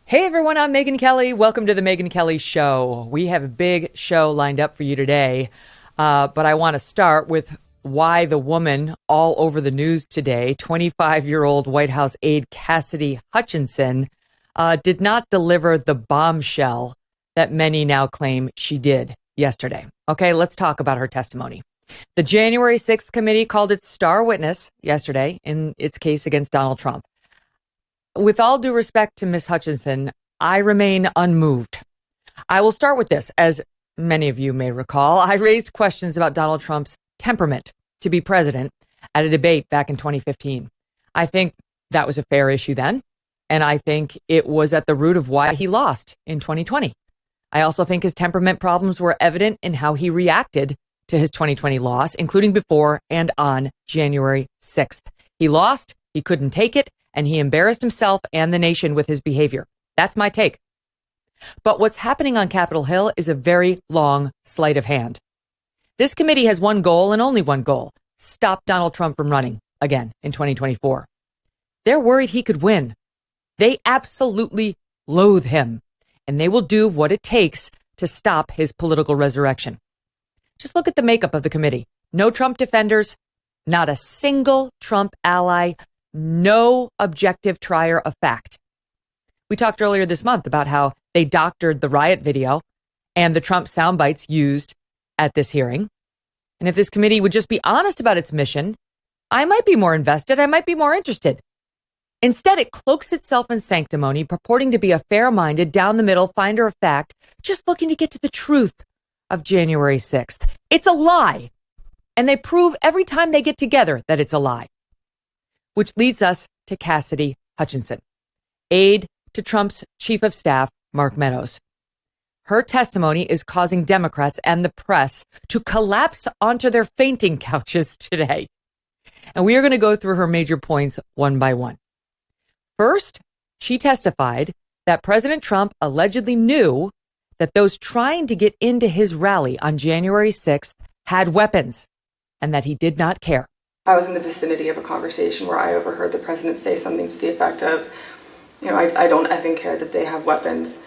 Hey everyone, I'm Megyn Kelly. Welcome to the Megyn Kelly Show. We have a big show lined up for you today, but I want to start with why the woman all over the news today, 25-year-old White House aide Cassidy Hutchinson, did not deliver the bombshell that many now claim she did yesterday. Okay, let's talk about her testimony. The January 6th committee called its star witness yesterday in its case against Donald Trump. With all due respect to Ms. Hutchinson, I remain unmoved. I will start with this. As many of you may recall, I raised questions about Donald Trump's temperament to be president at a debate back in 2015. I think that was a fair issue then, and I think it was at the root of why he lost in 2020. I also think his temperament problems were evident in how he reacted to his 2020 loss, including before and on January 6th. He lost, he couldn't take it, and he embarrassed himself and the nation with his behavior. That's my take. But what's happening on Capitol Hill is a very long sleight of hand. This committee has one goal and only one goal: stop Donald Trump from running again in 2024. They're worried he could win. They absolutely loathe him, and they will do what it takes to stop his political resurrection. Just look at the makeup of the committee. No Trump defenders, not a single Trump ally, no objective trier of fact. We talked earlier this month about how they doctored the riot video and the Trump sound bites used at this hearing. And if this committee would just be honest about its mission, I might be more invested. I might be more interested. Instead, it cloaks itself in sanctimony, purporting to be a fair-minded, down-the-middle finder of fact, just looking to get to the truth of January 6th. It's a lie. And they prove every time they get together that it's a lie. Which leads us to Cassidy Hutchinson, aide to Trump's chief of staff, Mark Meadows. Her testimony is causing Democrats and the press to collapse onto their fainting couches today. And we are going to go through her major points one by one. First, she testified that President Trump allegedly knew that those trying to get into his rally on January 6th had weapons and that he did not care. I was in the vicinity of a conversation where I overheard the president say something to the effect of, I don't effing care that they have weapons.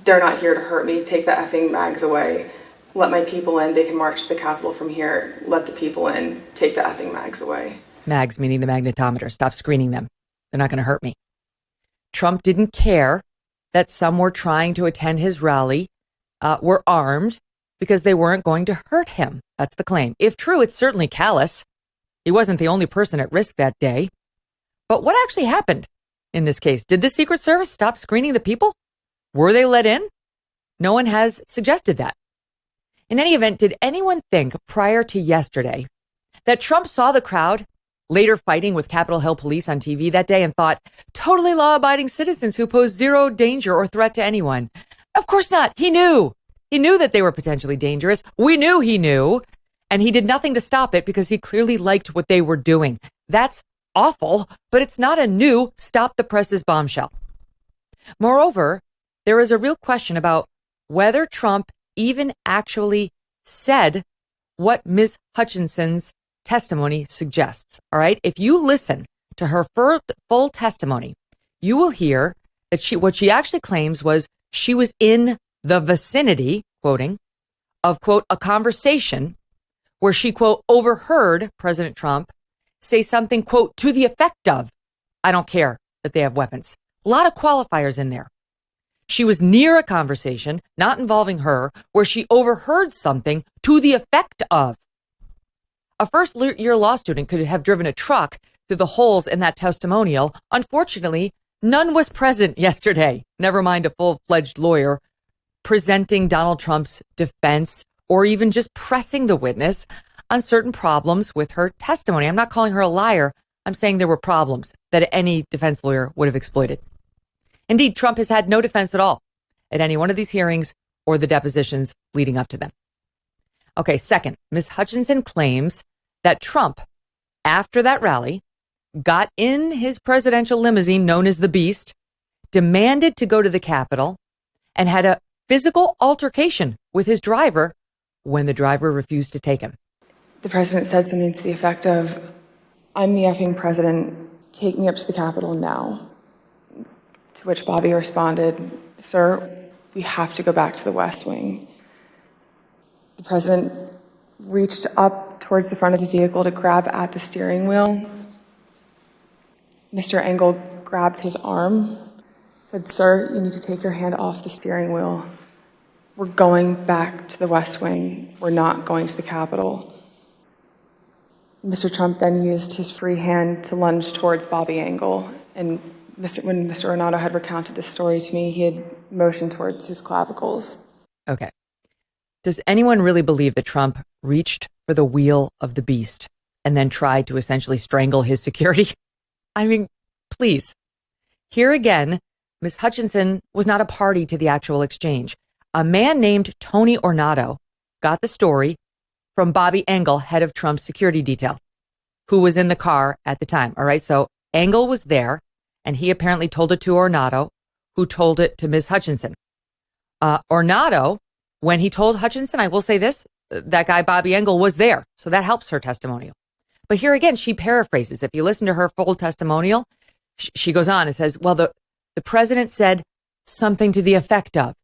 They're not here to hurt me. Take the effing mags away. Let my people in. They can march to the Capitol from here. Let the people in. Take the effing mags away. Mags meaning the magnetometer. Stop screening them. They're not going to hurt me. Trump didn't care that some were trying to attend his rally, were armed because they weren't going to hurt him. That's the claim. If true, it's certainly callous. He wasn't the only person at risk that day. But what actually happened in this case? Did the Secret Service stop screening the people? Were they let in? No one has suggested that. In any event, did anyone think prior to yesterday that Trump saw the crowd later fighting with Capitol Hill police on TV that day and thought, totally law-abiding citizens who pose zero danger or threat to anyone? Of course not. He knew. He knew that they were potentially dangerous. We knew he knew. And he did nothing to stop it because he clearly liked what they were doing. That's awful, but it's not a new stop the presses bombshell. Moreover, there is a real question about whether Trump even actually said what Ms. Hutchinson's testimony suggests. All right. If you listen to her full testimony, you will hear that what she actually claims was she was in the vicinity, quoting, of, quote, a conversation where she, quote, overheard President Trump say something, quote, to the effect of, I don't care that they have weapons. A lot of qualifiers in there. She was near a conversation, not involving her, where she overheard something to the effect of. A first-year law student could have driven a truck through the holes in that testimonial. Unfortunately, none was present yesterday, never mind a full-fledged lawyer presenting Donald Trump's defense or even just pressing the witness on certain problems with her testimony. I'm not calling her a liar. I'm saying there were problems that any defense lawyer would have exploited. Indeed, Trump has had no defense at all at any one of these hearings or the depositions leading up to them. Okay, second, Ms. Hutchinson claims that Trump, after that rally, got in his presidential limousine known as the Beast, demanded to go to the Capitol, and had a physical altercation with his driver when the driver refused to take him. The president said something to the effect of, I'm the effing president, take me up to the Capitol now. To which Bobby responded, "Sir, we have to go back to the West Wing." The president reached up towards the front of the vehicle to grab at the steering wheel. Mr. Engel grabbed his arm, said, "Sir, you need to take your hand off the steering wheel. We're going back to the West Wing. We're not going to the Capitol." Mr. Trump then used his free hand to lunge towards Bobby Engel. And when Mr. Renato had recounted this story to me, he had motioned towards his clavicles. Okay. Does anyone really believe that Trump reached for the wheel of the beast and then tried to essentially strangle his security? I mean, please. Here again, Ms. Hutchinson was not a party to the actual exchange. A man named Tony Ornato got the story from Bobby Engel, head of Trump's security detail, who was in the car at the time. All right. So Engel was there, and he apparently told it to Ornato, who told it to Ms. Hutchinson. Ornato, when he told Hutchinson, I will say this, that guy Bobby Engel was there. So that helps her testimonial. But here again, she paraphrases. If you listen to her full testimonial, she goes on and says, well, the president said something to the effect of,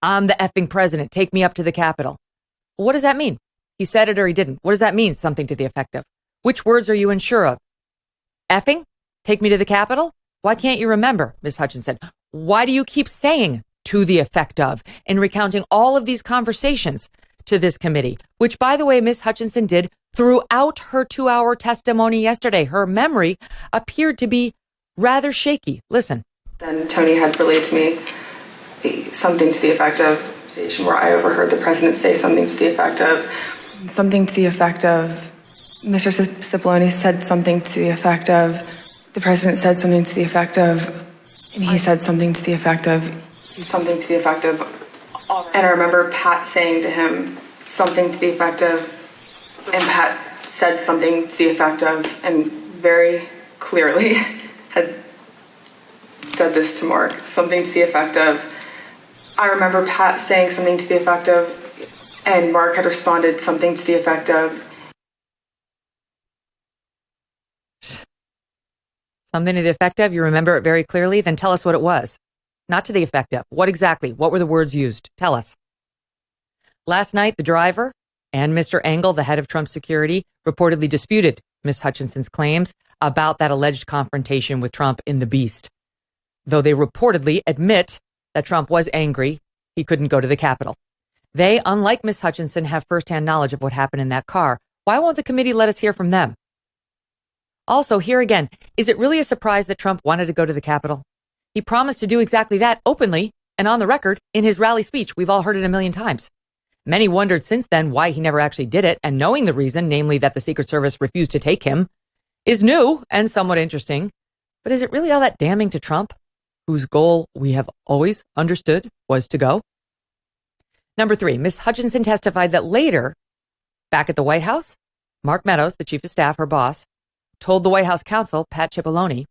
"I'm the effing president. Take me up to the Capitol." Well, what does that mean? He said it or he didn't. What does that mean? Something to the effect of. Which words are you unsure of? Effing? Take me to the Capitol? Why can't you remember, Ms. Hutchinson? Why do you keep saying to the effect of and recounting all of these conversations to this committee? Which, by the way, Ms. Hutchinson did throughout her 2-hour testimony yesterday. Her memory appeared to be rather shaky. Listen. Then Tony had relayed to me something to the effect of, where I overheard the president say something to the effect of, Mr. Cipollone said something to the effect of, the president said something to the effect of, and he said something to the effect of, and I remember Pat saying to him something to the effect of, and Pat said something to the effect of, and very clearly had said this to Mark, something to the effect of, I remember Pat saying something to the effect of, and Mark had responded something to the effect of. Something to the effect of? You remember it very clearly? Then tell us what it was. Not to the effect of. What exactly? What were the words used? Tell us. Last night, the driver and Mr. Engel, the head of Trump's security, reportedly disputed Ms. Hutchinson's claims about that alleged confrontation with Trump in the Beast. Though they reportedly admit that Trump was angry, he couldn't go to the Capitol. They, unlike Ms. Hutchinson, have firsthand knowledge of what happened in that car. Why won't the committee let us hear from them? Also, here again, is it really a surprise that Trump wanted to go to the Capitol? He promised to do exactly that openly and on the record in his rally speech. We've all heard it a million times. Many wondered since then why he never actually did it, and knowing the reason, namely that the Secret Service refused to take him, is new and somewhat interesting. But is it really all that damning to Trump, whose goal we have always understood was to go? Number 3, Ms. Hutchinson testified that later, back at the White House, Mark Meadows, the chief of staff, her boss, told the White House counsel, Pat Cipollone,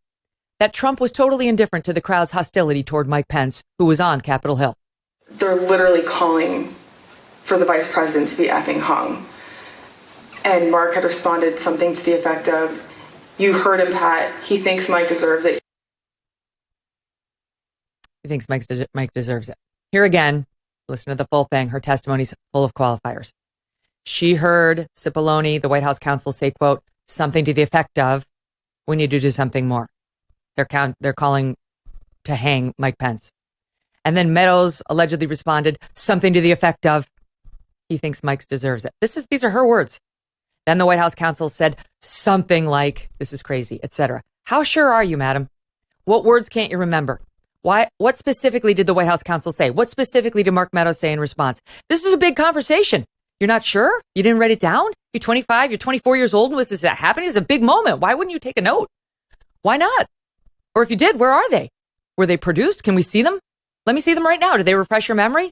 that Trump was totally indifferent to the crowd's hostility toward Mike Pence, who was on Capitol Hill. They're literally calling for the vice president to be effing hung. And Mark had responded something to the effect of, you heard him, Pat. He thinks Mike deserves it. He thinks Mike deserves it. Here again, listen to the full thing. Her testimony's full of qualifiers. She heard Cipollone, the White House counsel, say, quote, something to the effect of, we need to do something more. They're calling to hang Mike Pence. And then Meadows allegedly responded something to the effect of, he thinks Mike deserves it. These are her words. Then the White House counsel said something like, this is crazy, etc. How sure are you, madam? What words can't you remember? What specifically did the White House counsel say? What specifically did Mark Meadows say in response? This was a big conversation. You're not sure? You didn't write it down? You're 25, you're 24 years old, and this is happening? It's a big moment. Why wouldn't you take a note? Why not? Or if you did, where are they? Were they produced? Can we see them? Let me see them right now. Did they refresh your memory?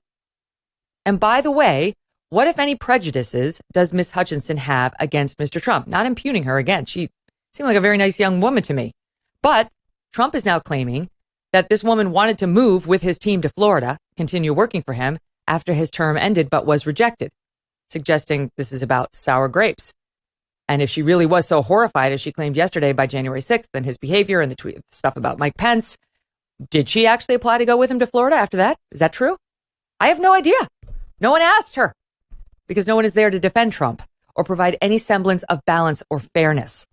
And by the way, what, if any, prejudices does Ms. Hutchinson have against Mr. Trump? Not impugning her again. She seemed like a very nice young woman to me. But Trump is now claiming that this woman wanted to move with his team to Florida, continue working for him after his term ended, but was rejected, suggesting this is about sour grapes. And if she really was so horrified, as she claimed yesterday, by January 6th and his behavior and the tweet stuff about Mike Pence, Did she actually apply to go with him to Florida after that? Is that true? I have no idea. No one asked her because no one is there to defend Trump or provide any semblance of balance or fairness.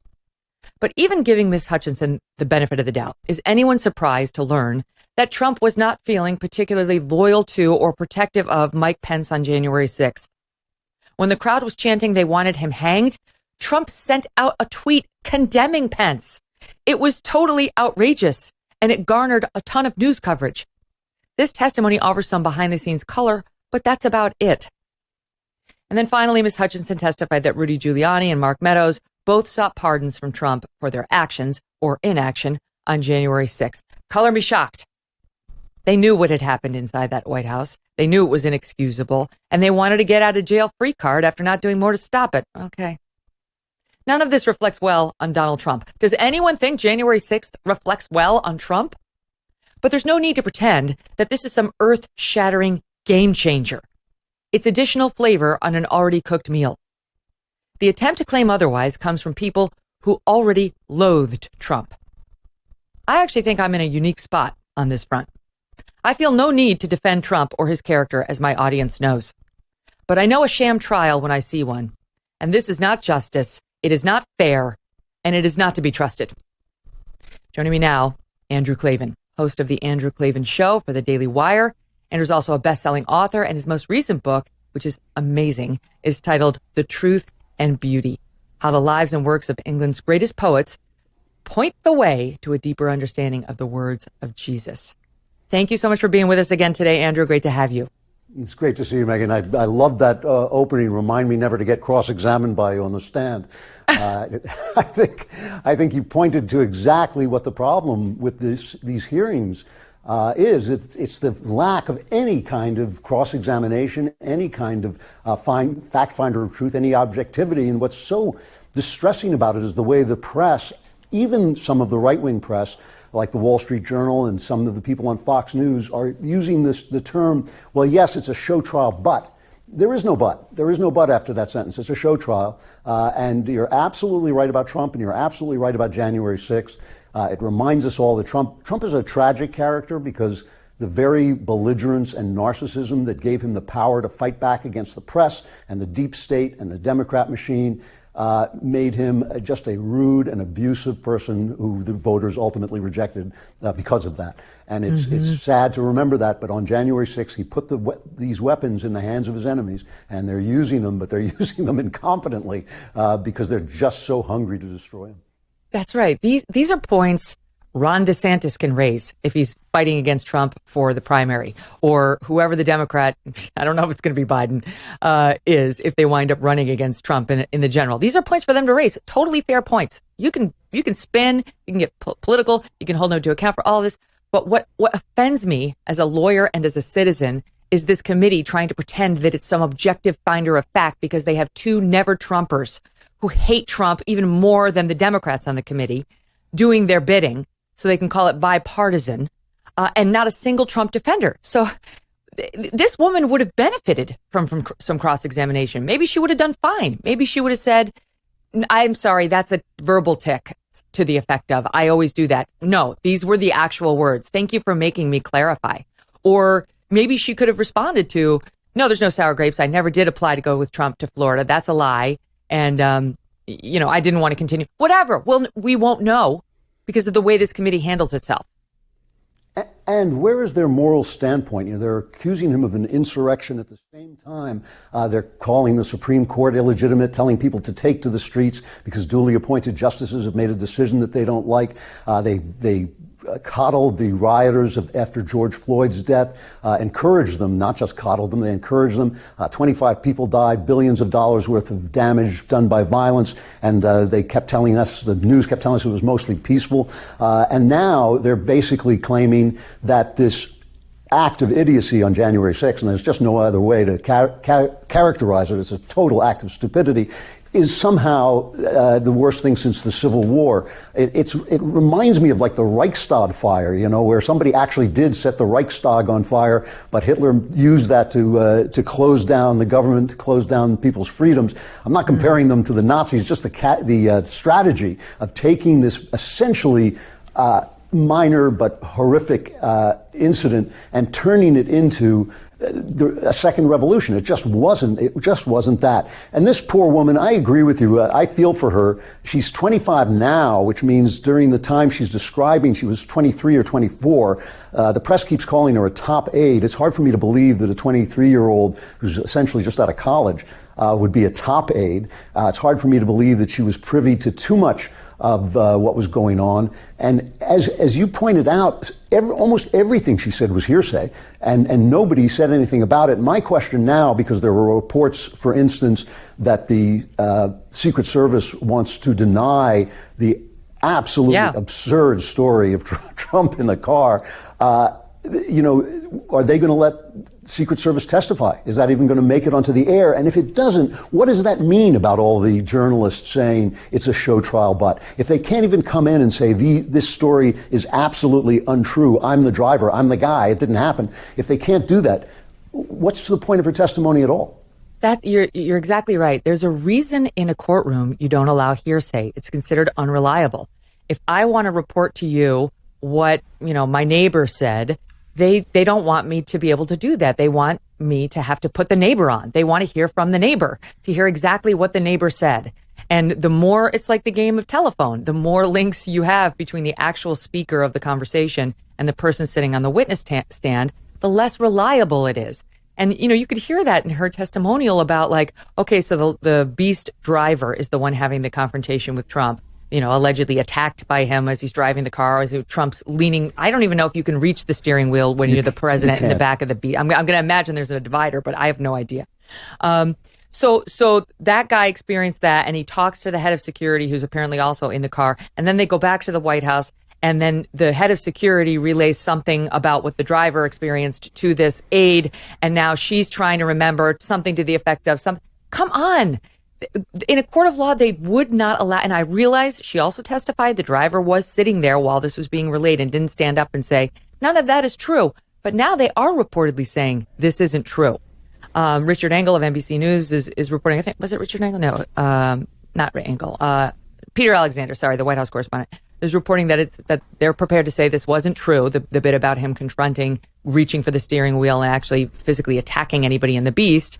But even giving Ms. Hutchinson the benefit of the doubt, is anyone surprised to learn that Trump was not feeling particularly loyal to or protective of Mike Pence on January 6th? When the crowd was chanting they wanted him hanged, Trump sent out a tweet condemning Pence. It was totally outrageous, and it garnered a ton of news coverage. This testimony offers some behind-the-scenes color, but that's about it. And then finally, Ms. Hutchinson testified that Rudy Giuliani and Mark Meadows both sought pardons from Trump for their actions or inaction on January 6th. Color me shocked. They knew what had happened inside that White House. They knew it was inexcusable, and they wanted a get out of jail free card after not doing more to stop it. Okay. None of this reflects well on Donald Trump. Does anyone think January 6th reflects well on Trump? But there's no need to pretend that this is some earth-shattering game changer. It's additional flavor on an already cooked meal. The attempt to claim otherwise comes from people who already loathed Trump. I actually think I'm in a unique spot on this front. I feel no need to defend Trump or his character, as my audience knows. But I know a sham trial when I see one. And this is not justice, it is not fair, and it is not to be trusted. Joining me now, Andrew Klavan, host of The Andrew Klavan Show for the Daily Wire. Andrew's also a best-selling author, and his most recent book, which is amazing, is titled The Truth and Beauty: How the Lives and Works of England's Greatest Poets Point the Way to a Deeper Understanding of the Words of Jesus. Thank you so much for being with us again today, Andrew. Great to have you. It's great to see you, Megan. I love that opening. Remind me never to get cross-examined by you on the stand. I think you pointed to exactly what the problem with these hearings is. It's the lack of any kind of cross-examination, any kind of fact finder of truth, any objectivity. And what's so distressing about it is the way the press, even some of the right-wing press, like the Wall Street Journal and some of the people on Fox News, are using the term, well, yes, it's a show trial, but. There is no but. There is no but after that sentence. It's a show trial. And you're absolutely right about Trump, and you're absolutely right about January 6th. It reminds us all that Trump is a tragic character because the very belligerence and narcissism that gave him the power to fight back against the press and the deep state and the Democrat machine made him just a rude and abusive person who the voters ultimately rejected because of that. And it's sad to remember that, but on January 6th, he put these weapons in the hands of his enemies, and they're using them, but they're using them incompetently because they're just so hungry to destroy him. That's right. These are points Ron DeSantis can raise if he's fighting against Trump for the primary, or whoever the Democrat, I don't know if it's going to be Biden, is if they wind up running against Trump in the general. These are points for them to raise. Totally fair points. You can spin, you can get political, you can hold them to account for all of this. But what offends me as a lawyer and as a citizen is this committee trying to pretend that it's some objective finder of fact because they have two never-Trumpers who hate Trump even more than the Democrats on the committee doing their bidding, so they can call it bipartisan, and not a single Trump defender. So this woman would have benefited from some cross-examination. Maybe she would have done fine. Maybe she would have said, I'm sorry, that's a verbal tick to the effect of, I always do that. No, these were the actual words. Thank you for making me clarify. Or maybe she could have responded to, no, there's no sour grapes. I never did apply to go with Trump to Florida. That's a lie. And, I didn't want to continue. Whatever. Well, we won't know because of the way this committee handles itself. And where is their moral standpoint? They're accusing him of an insurrection. At the same time, they're calling the Supreme Court illegitimate, telling people to take to the streets because duly appointed justices have made a decision that they don't like. They coddled the rioters after George Floyd's death, encouraged them, not just coddled them, they encouraged them. 25 people died, billions of dollars worth of damage done by violence, and they kept telling us, the news kept telling us it was mostly peaceful. And now they're basically claiming that this act of idiocy on January 6th, and there's just no other way to characterize it, it's a total act of stupidity, is somehow the worst thing since the Civil War. It reminds me of like the Reichstag fire, where somebody actually did set the Reichstag on fire, but Hitler used that to close down the government, to close down people's freedoms. I'm not comparing them to the Nazis, just the strategy of taking this essentially minor but horrific incident and turning it into a second revolution. It just wasn't that. And this poor woman, I agree with you. I feel for her. She's 25 now, which means during the time she's describing, she was 23 or 24. The press keeps calling her a top aide. It's hard for me to believe that a 23-year-old who's essentially just out of college would be a top aide. It's hard for me to believe that she was privy to too much of what was going on. And as you pointed out, almost everything she said was hearsay, and nobody said anything about it. My question now, because there were reports, for instance, that the Secret Service wants to deny the absolutely absurd story of Trump in the car, are they going to let Secret Service testify? Is that even going to make it onto the air? And if it doesn't, what does that mean about all the journalists saying it's a show trial? But if they can't even come in and say this story is absolutely untrue, I'm the driver, I'm the guy, it didn't happen. If they can't do that, what's the point of her testimony at all? That you're exactly right. There's a reason in a courtroom you don't allow hearsay. It's considered unreliable. If I want to report to you what my neighbor said, they don't want me to be able to do that. They want me to have to put the neighbor on. They want to hear from the neighbor, to hear exactly what the neighbor said. And the more, it's like the game of telephone, the more links you have between the actual speaker of the conversation and the person sitting on the witness stand, the less reliable it is. And, you could hear that in her testimonial about okay, so the beast driver is the one having the confrontation with Trump, allegedly attacked by him as he's driving the car, as Trump's leaning. I don't even know if you can reach the steering wheel when you're the president in the back of the beast. I'm going to imagine there's a divider, but I have no idea. So that guy experienced that, and he talks to the head of security, who's apparently also in the car. And then they go back to the White House, and then the head of security relays something about what the driver experienced to this aide. And now she's trying to remember something to the effect of something. Come on. In a court of law, they would not allow, and I realize she also testified the driver was sitting there while this was being relayed and didn't stand up and say, none of that is true. But now they are reportedly saying this isn't true. Richard Engel of NBC News is reporting, I think, was it Richard Engel? No, not Engel. Peter Alexander, sorry, the White House correspondent, is reporting that they're prepared to say this wasn't true, the bit about him confronting, reaching for the steering wheel and actually physically attacking anybody in the beast.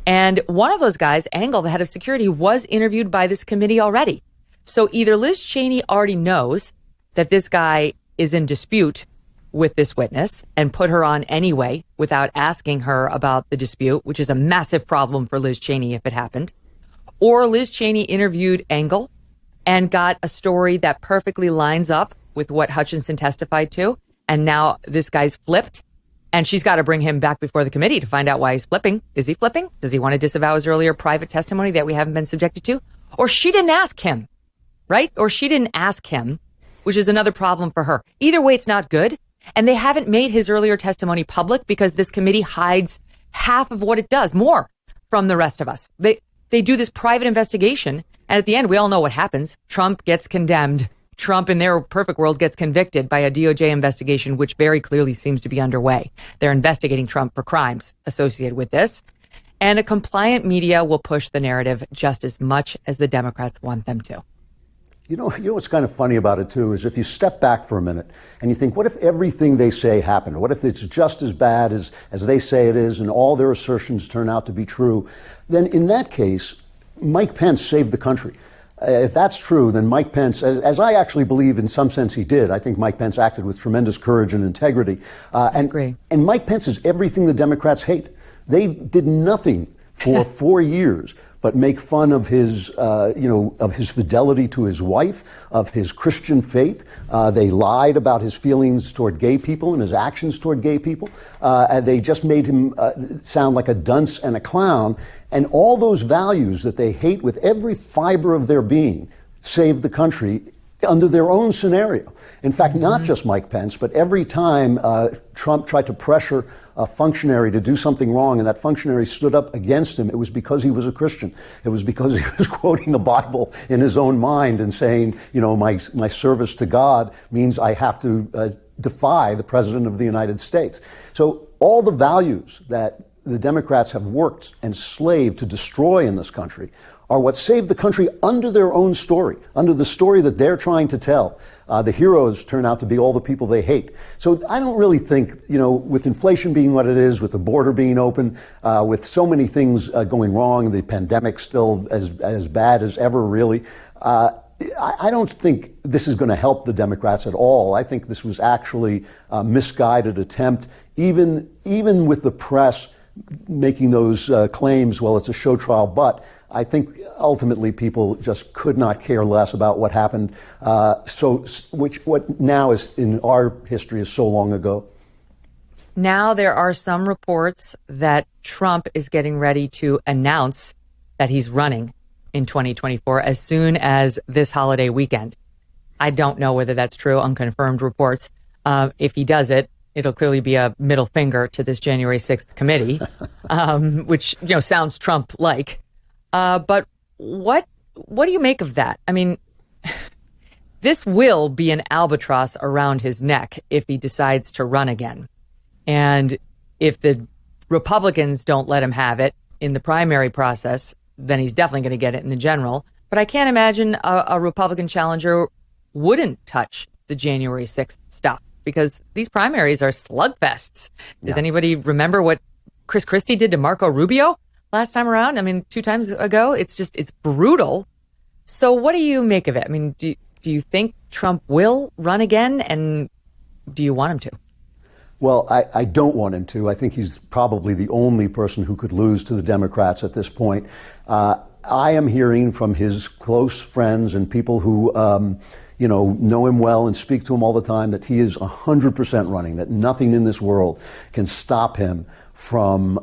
And one of those guys, Engel, the head of security, was interviewed by this committee already. So either Liz Cheney already knows that this guy is in dispute with this witness and put her on anyway without asking her about the dispute, which is a massive problem for Liz Cheney if it happened. Or Liz Cheney interviewed Engel and got a story that perfectly lines up with what Hutchinson testified to. And now this guy's flipped. And she's got to bring him back before the committee to find out why he's flipping. Is he flipping? Does he want to disavow his earlier private testimony that we haven't been subjected to? Or she didn't ask him, right? Or she didn't ask him, which is another problem for her. Either way, it's not good. And they haven't made his earlier testimony public because this committee hides half of what it does, more, from the rest of us. They do this private investigation. And at the end, we all know what happens. Trump gets condemned. Trump, in their perfect world, gets convicted by a DOJ investigation, which very clearly seems to be underway. They're investigating Trump for crimes associated with this. And a compliant media will push the narrative just as much as the Democrats want them to. You know what's kind of funny about it, too, is if you step back for a minute and you think, what if everything they say happened? What if it's just as bad as they say it is and all their assertions turn out to be true? Then in that case, Mike Pence saved the country. If that's true, then Mike Pence, as I actually believe in some sense he did, I think Mike Pence acted with tremendous courage and integrity. I agree. And Mike Pence is everything the Democrats hate. They did nothing for 4 years but make fun of his, of his fidelity to his wife, of his Christian faith. They lied about his feelings toward gay people and his actions toward gay people. And they just made him sound like a dunce and a clown. And all those values that they hate with every fiber of their being saved the country under their own scenario. In fact, not just Mike Pence, but every time Trump tried to pressure a functionary to do something wrong and that functionary stood up against him, it was because he was a Christian. It was because he was quoting the Bible in his own mind and saying, my service to God means I have to defy the President of the United States. So all the values that the Democrats have worked and slaved to destroy in this country are what saved the country under their own story, under the story that they're trying to tell. The heroes turn out to be all the people they hate. So I don't really think, with inflation being what it is, with the border being open, with so many things going wrong, the pandemic still as bad as ever, really, I don't think this is going to help the Democrats at all. I think this was actually a misguided attempt, even with the press making those claims, well, it's a show trial, but I think ultimately people just could not care less about what happened, what now is in our history is so long ago. Now there are some reports that Trump is getting ready to announce that he's running in 2024 as soon as this holiday weekend. I don't know whether that's true, unconfirmed reports. If he does it, it'll clearly be a middle finger to this January 6th committee, which sounds Trump-like. But what do you make of that? I mean, this will be an albatross around his neck if he decides to run again. And if the Republicans don't let him have it in the primary process, then he's definitely going to get it in the general. But I can't imagine a Republican challenger wouldn't touch the January 6th stuff, because these primaries are slugfests. Does anybody remember what Chris Christie did to Marco Rubio last time around? I mean, 2 times ago, it's brutal. So what do you make of it? I mean, do you think Trump will run again, and do you want him to? Well, I don't want him to. I think he's probably the only person who could lose to the Democrats at this point. I am hearing from his close friends and people who, know him well and speak to him all the time that he is 100% running, that nothing in this world can stop him from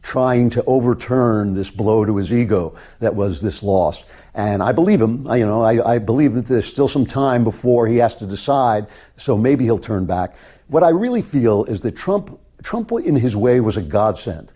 trying to overturn this blow to his ego that was this loss. And I believe him. I believe that there's still some time before he has to decide, so maybe he'll turn back. What I really feel is that Trump in his way was a godsend.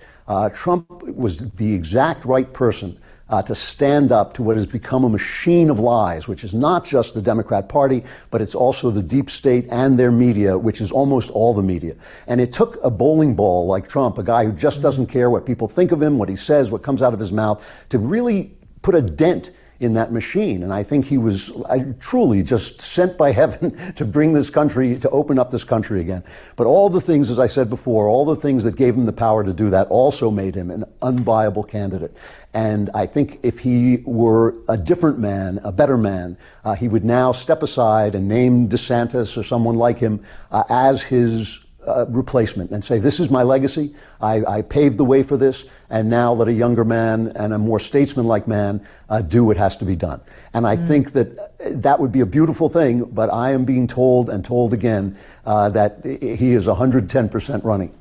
Trump was the exact right person to stand up to what has become a machine of lies, which is not just the Democrat Party, but it's also the deep state and their media, which is almost all the media. And it took a bowling ball like Trump, a guy who just doesn't care what people think of him, what he says, what comes out of his mouth, to really put a dent in that machine. And I think he was truly just sent by heaven to bring this country, to open up this country again. But all the things, as I said before, all the things that gave him the power to do that also made him an unviable candidate. And I think if he were a different man, a better man, he would now step aside and name DeSantis or someone like him as his replacement and say, this is my legacy. I paved the way for this. And now let a younger man and a more statesman-like man do what has to be done. And I think that would be a beautiful thing. But I am being told and told again that he is 110% running.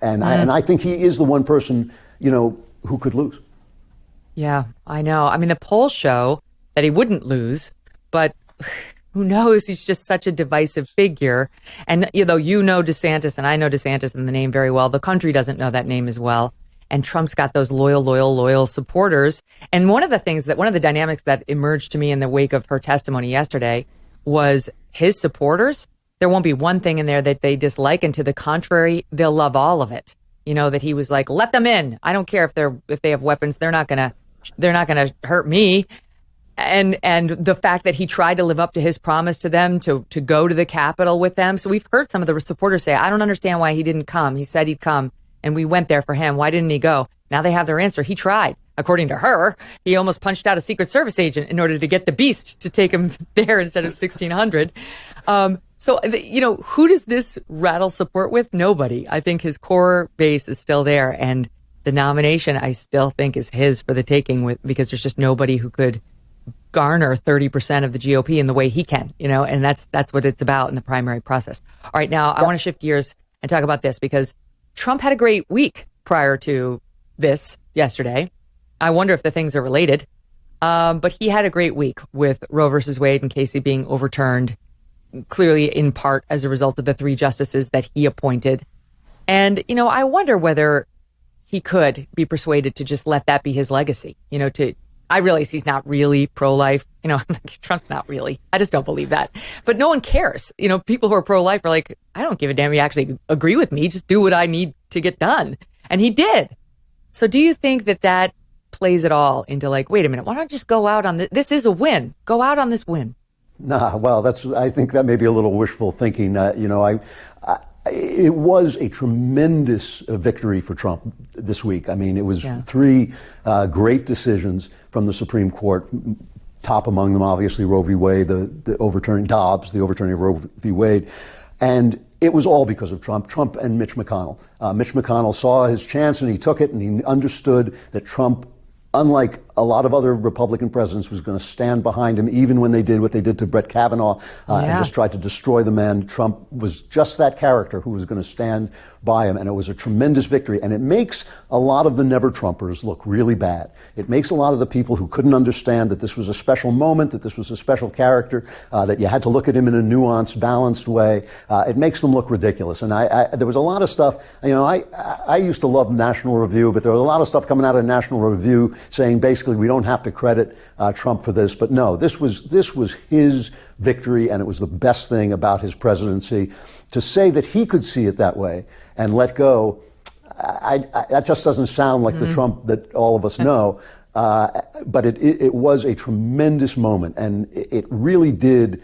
And I think he is the one person, who could lose. Yeah, I know. I mean, the polls show that he wouldn't lose, but who knows? He's just such a divisive figure. And, DeSantis, and I know DeSantis and the name very well. The country doesn't know that name as well. And Trump's got those loyal supporters. And one of the dynamics that emerged to me in the wake of her testimony yesterday was his supporters. There won't be one thing in there that they dislike. And to the contrary, they'll love all of it. That he was like, let them in. I don't care if they have weapons. They're not gonna hurt me. And the fact that he tried to live up to his promise to them to go to the Capitol with them. So we've heard some of the supporters say, I don't understand why he didn't come. He said he'd come and we went there for him. Why didn't he go? Now they have their answer. He tried. According to her, he almost punched out a Secret Service agent in order to get the beast to take him there instead of 1,600. So, who does this rattle support with? Nobody. I think his core base is still there. And the nomination, I still think, is his for the taking because there's just nobody who could garner 30% of the GOP in the way he can, and that's what it's about in the primary process. All right, now I want to shift gears and talk about this because Trump had a great week prior to this yesterday. I wonder if the things are related. But he had a great week with Roe versus Wade and Casey being overturned, clearly in part as a result of the 3 justices that he appointed. And, I wonder whether he could be persuaded to just let that be his legacy, I realize he's not really pro-life. Trump's not really. I just don't believe that. But no one cares. People who are pro-life are like, I don't give a damn. You actually agree with me. Just do what I need to get done. And he did. So do you think that plays it all into like, wait a minute, why don't I just go out on this? This is a win. Go out on this win. Nah, well, I think that may be a little wishful thinking. It was a tremendous victory for Trump this week. I mean, it was three great decisions from the Supreme Court. Top among them, obviously, Roe v. Wade, the overturning Dobbs, the overturning of Roe v. Wade. And it was all because of Trump and Mitch McConnell. Mitch McConnell saw his chance and he took it, and he understood that Trump, unlike a lot of other Republican presidents, was going to stand behind him, even when they did what they did to Brett Kavanaugh and just tried to destroy the man. Trump was just that character who was going to stand by him, and it was a tremendous victory. And it makes a lot of the never-Trumpers look really bad. It makes a lot of the people who couldn't understand that this was a special moment, that this was a special character, that you had to look at him in a nuanced, balanced way. It makes them look ridiculous. And there was a lot of stuff, I used to love National Review, but there was a lot of stuff coming out of National Review saying basically we don't have to credit Trump for this. But no, this was his victory, and it was the best thing about his presidency. To say that he could see it that way and let go, that just doesn't sound like the Trump that all of us know. But it was a tremendous moment, and it really did.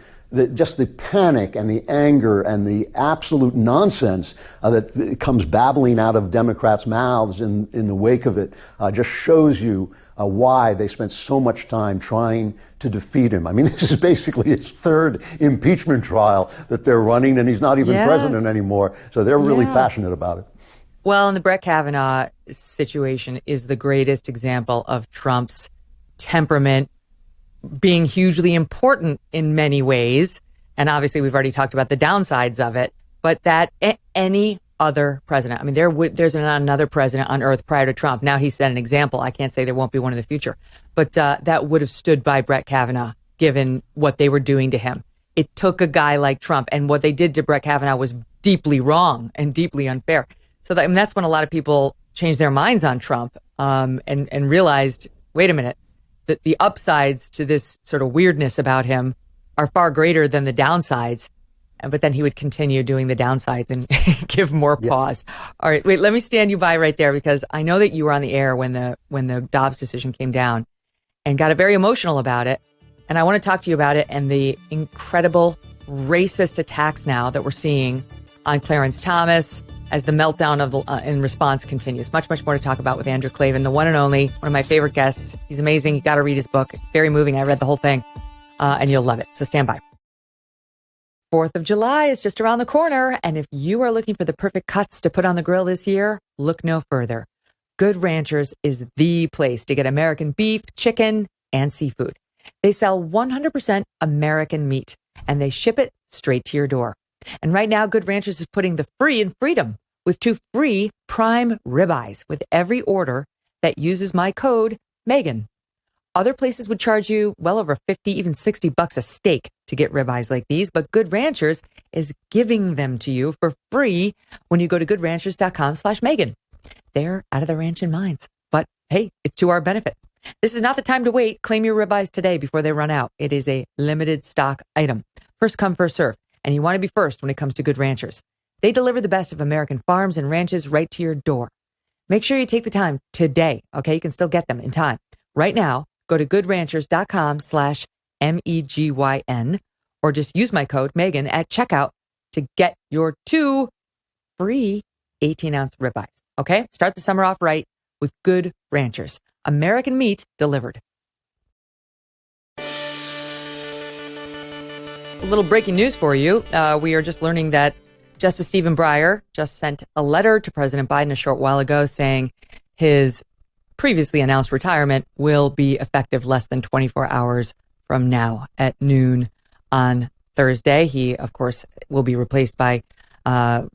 Just the panic and the anger and the absolute nonsense that comes babbling out of Democrats' mouths in the wake of it just shows you why they spent so much time trying to defeat him. I mean, this is basically his third impeachment trial that they're running, and he's not even president anymore. So they're really passionate about it. Well, and the Brett Kavanaugh situation is the greatest example of Trump's temperament being hugely important in many ways. And obviously, we've already talked about the downsides of it, but that any other president, I mean, there's not another president on earth prior to Trump. Now he's set an example. I can't say there won't be one in the future, but that would have stood by Brett Kavanaugh, given what they were doing to him. It took a guy like Trump, and what they did to Brett Kavanaugh was deeply wrong and deeply unfair. So that's when a lot of people changed their minds on Trump and realized, wait a minute, that the upsides to this sort of weirdness about him are far greater than the downsides. But then he would continue doing the downsides and give more pause. All right, wait, let me stand you by right there, because I know that you were on the air when the Dobbs decision came down and got very emotional about it. And I want to talk to you about it and the incredible racist attacks now that we're seeing on Clarence Thomas as the meltdown in response continues. Much, much more to talk about with Andrew Klavan, the one and only, one of my favorite guests. He's amazing. You got to read his book. It's very moving. I read the whole thing, and you'll love it. So stand by. 4th of July is just around the corner, and if you are looking for the perfect cuts to put on the grill this year, look no further. Good Ranchers is the place to get American beef, chicken, and seafood. They sell 100% American meat, and they ship it straight to your door. And right now, Good Ranchers is putting the free in freedom with 2 free prime ribeyes with every order that uses my code, Megyn. Other places would charge you well over 50, even $60 a steak to get ribeyes like these, but Good Ranchers is giving them to you for free when you go to goodranchers.com/Megyn. They're out of the ranch in minds, but hey, it's to our benefit. This is not the time to wait. Claim your ribeyes today before they run out. It is a limited stock item. First come, first serve. And you want to be first when it comes to Good Ranchers. They deliver the best of American farms and ranches right to your door. Make sure you take the time today, okay? You can still get them in time. Right now, go to goodranchers.com/MEGYN or just use my code Megyn at checkout to get your 2 free 18-ounce ribeyes, okay? Start the summer off right with Good Ranchers. American meat delivered. A little breaking news for you. We are just learning that Justice Stephen Breyer just sent a letter to President Biden a short while ago saying his previously announced retirement will be effective less than 24 hours from now at noon on Thursday. He, of course, will be replaced by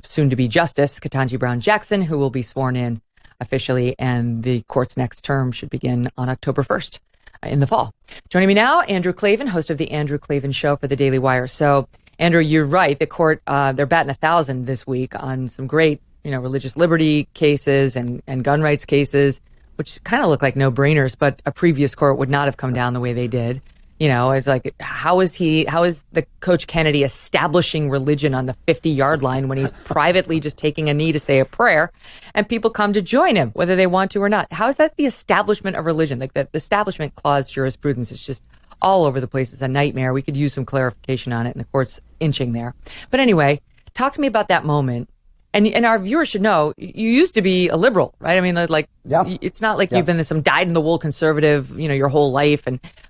soon-to-be Justice Ketanji Brown Jackson, who will be sworn in officially, and the court's next term should begin on October 1st. In the fall. Joining me now, Andrew Klavan, host of the Andrew Klavan Show for the Daily Wire. So, Andrew, you're right. The court, they're batting 1,000 this week on some great, religious liberty cases and gun rights cases, which kind of look like no-brainers, but a previous court would not have come down the way they did. It's like, how is the Coach Kennedy establishing religion on the 50-yard line when he's privately just taking a knee to say a prayer and people come to join him, whether they want to or not? How is that the establishment of religion? Like the establishment clause jurisprudence is just all over the place. It's a nightmare. We could use some clarification on it, and the court's inching there. But anyway, talk to me about that moment. And our viewers should know, you used to be a liberal, right? I mean, it's not like you've been some dyed-in-the-wool conservative, your whole life.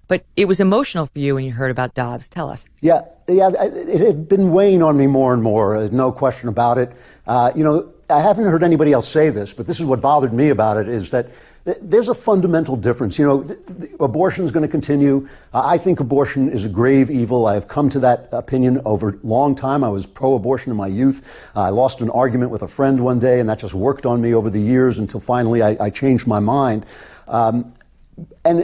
But it was emotional for you when you heard about Dobbs. Tell us. Yeah, it had been weighing on me more and more, no question about it. I haven't heard anybody else say this, but this is what bothered me about it, is that there's a fundamental difference. Abortion is going to continue. I think abortion is a grave evil. I have come to that opinion over a long time. I was pro-abortion in my youth. I lost an argument with a friend one day, and that just worked on me over the years until finally I changed my mind. And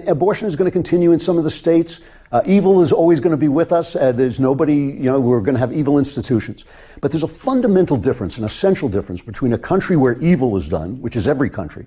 abortion is going to continue in some of the states. Evil is always going to be with us. There's nobody, we're going to have evil institutions. But there's a fundamental difference, an essential difference between a country where evil is done, which is every country,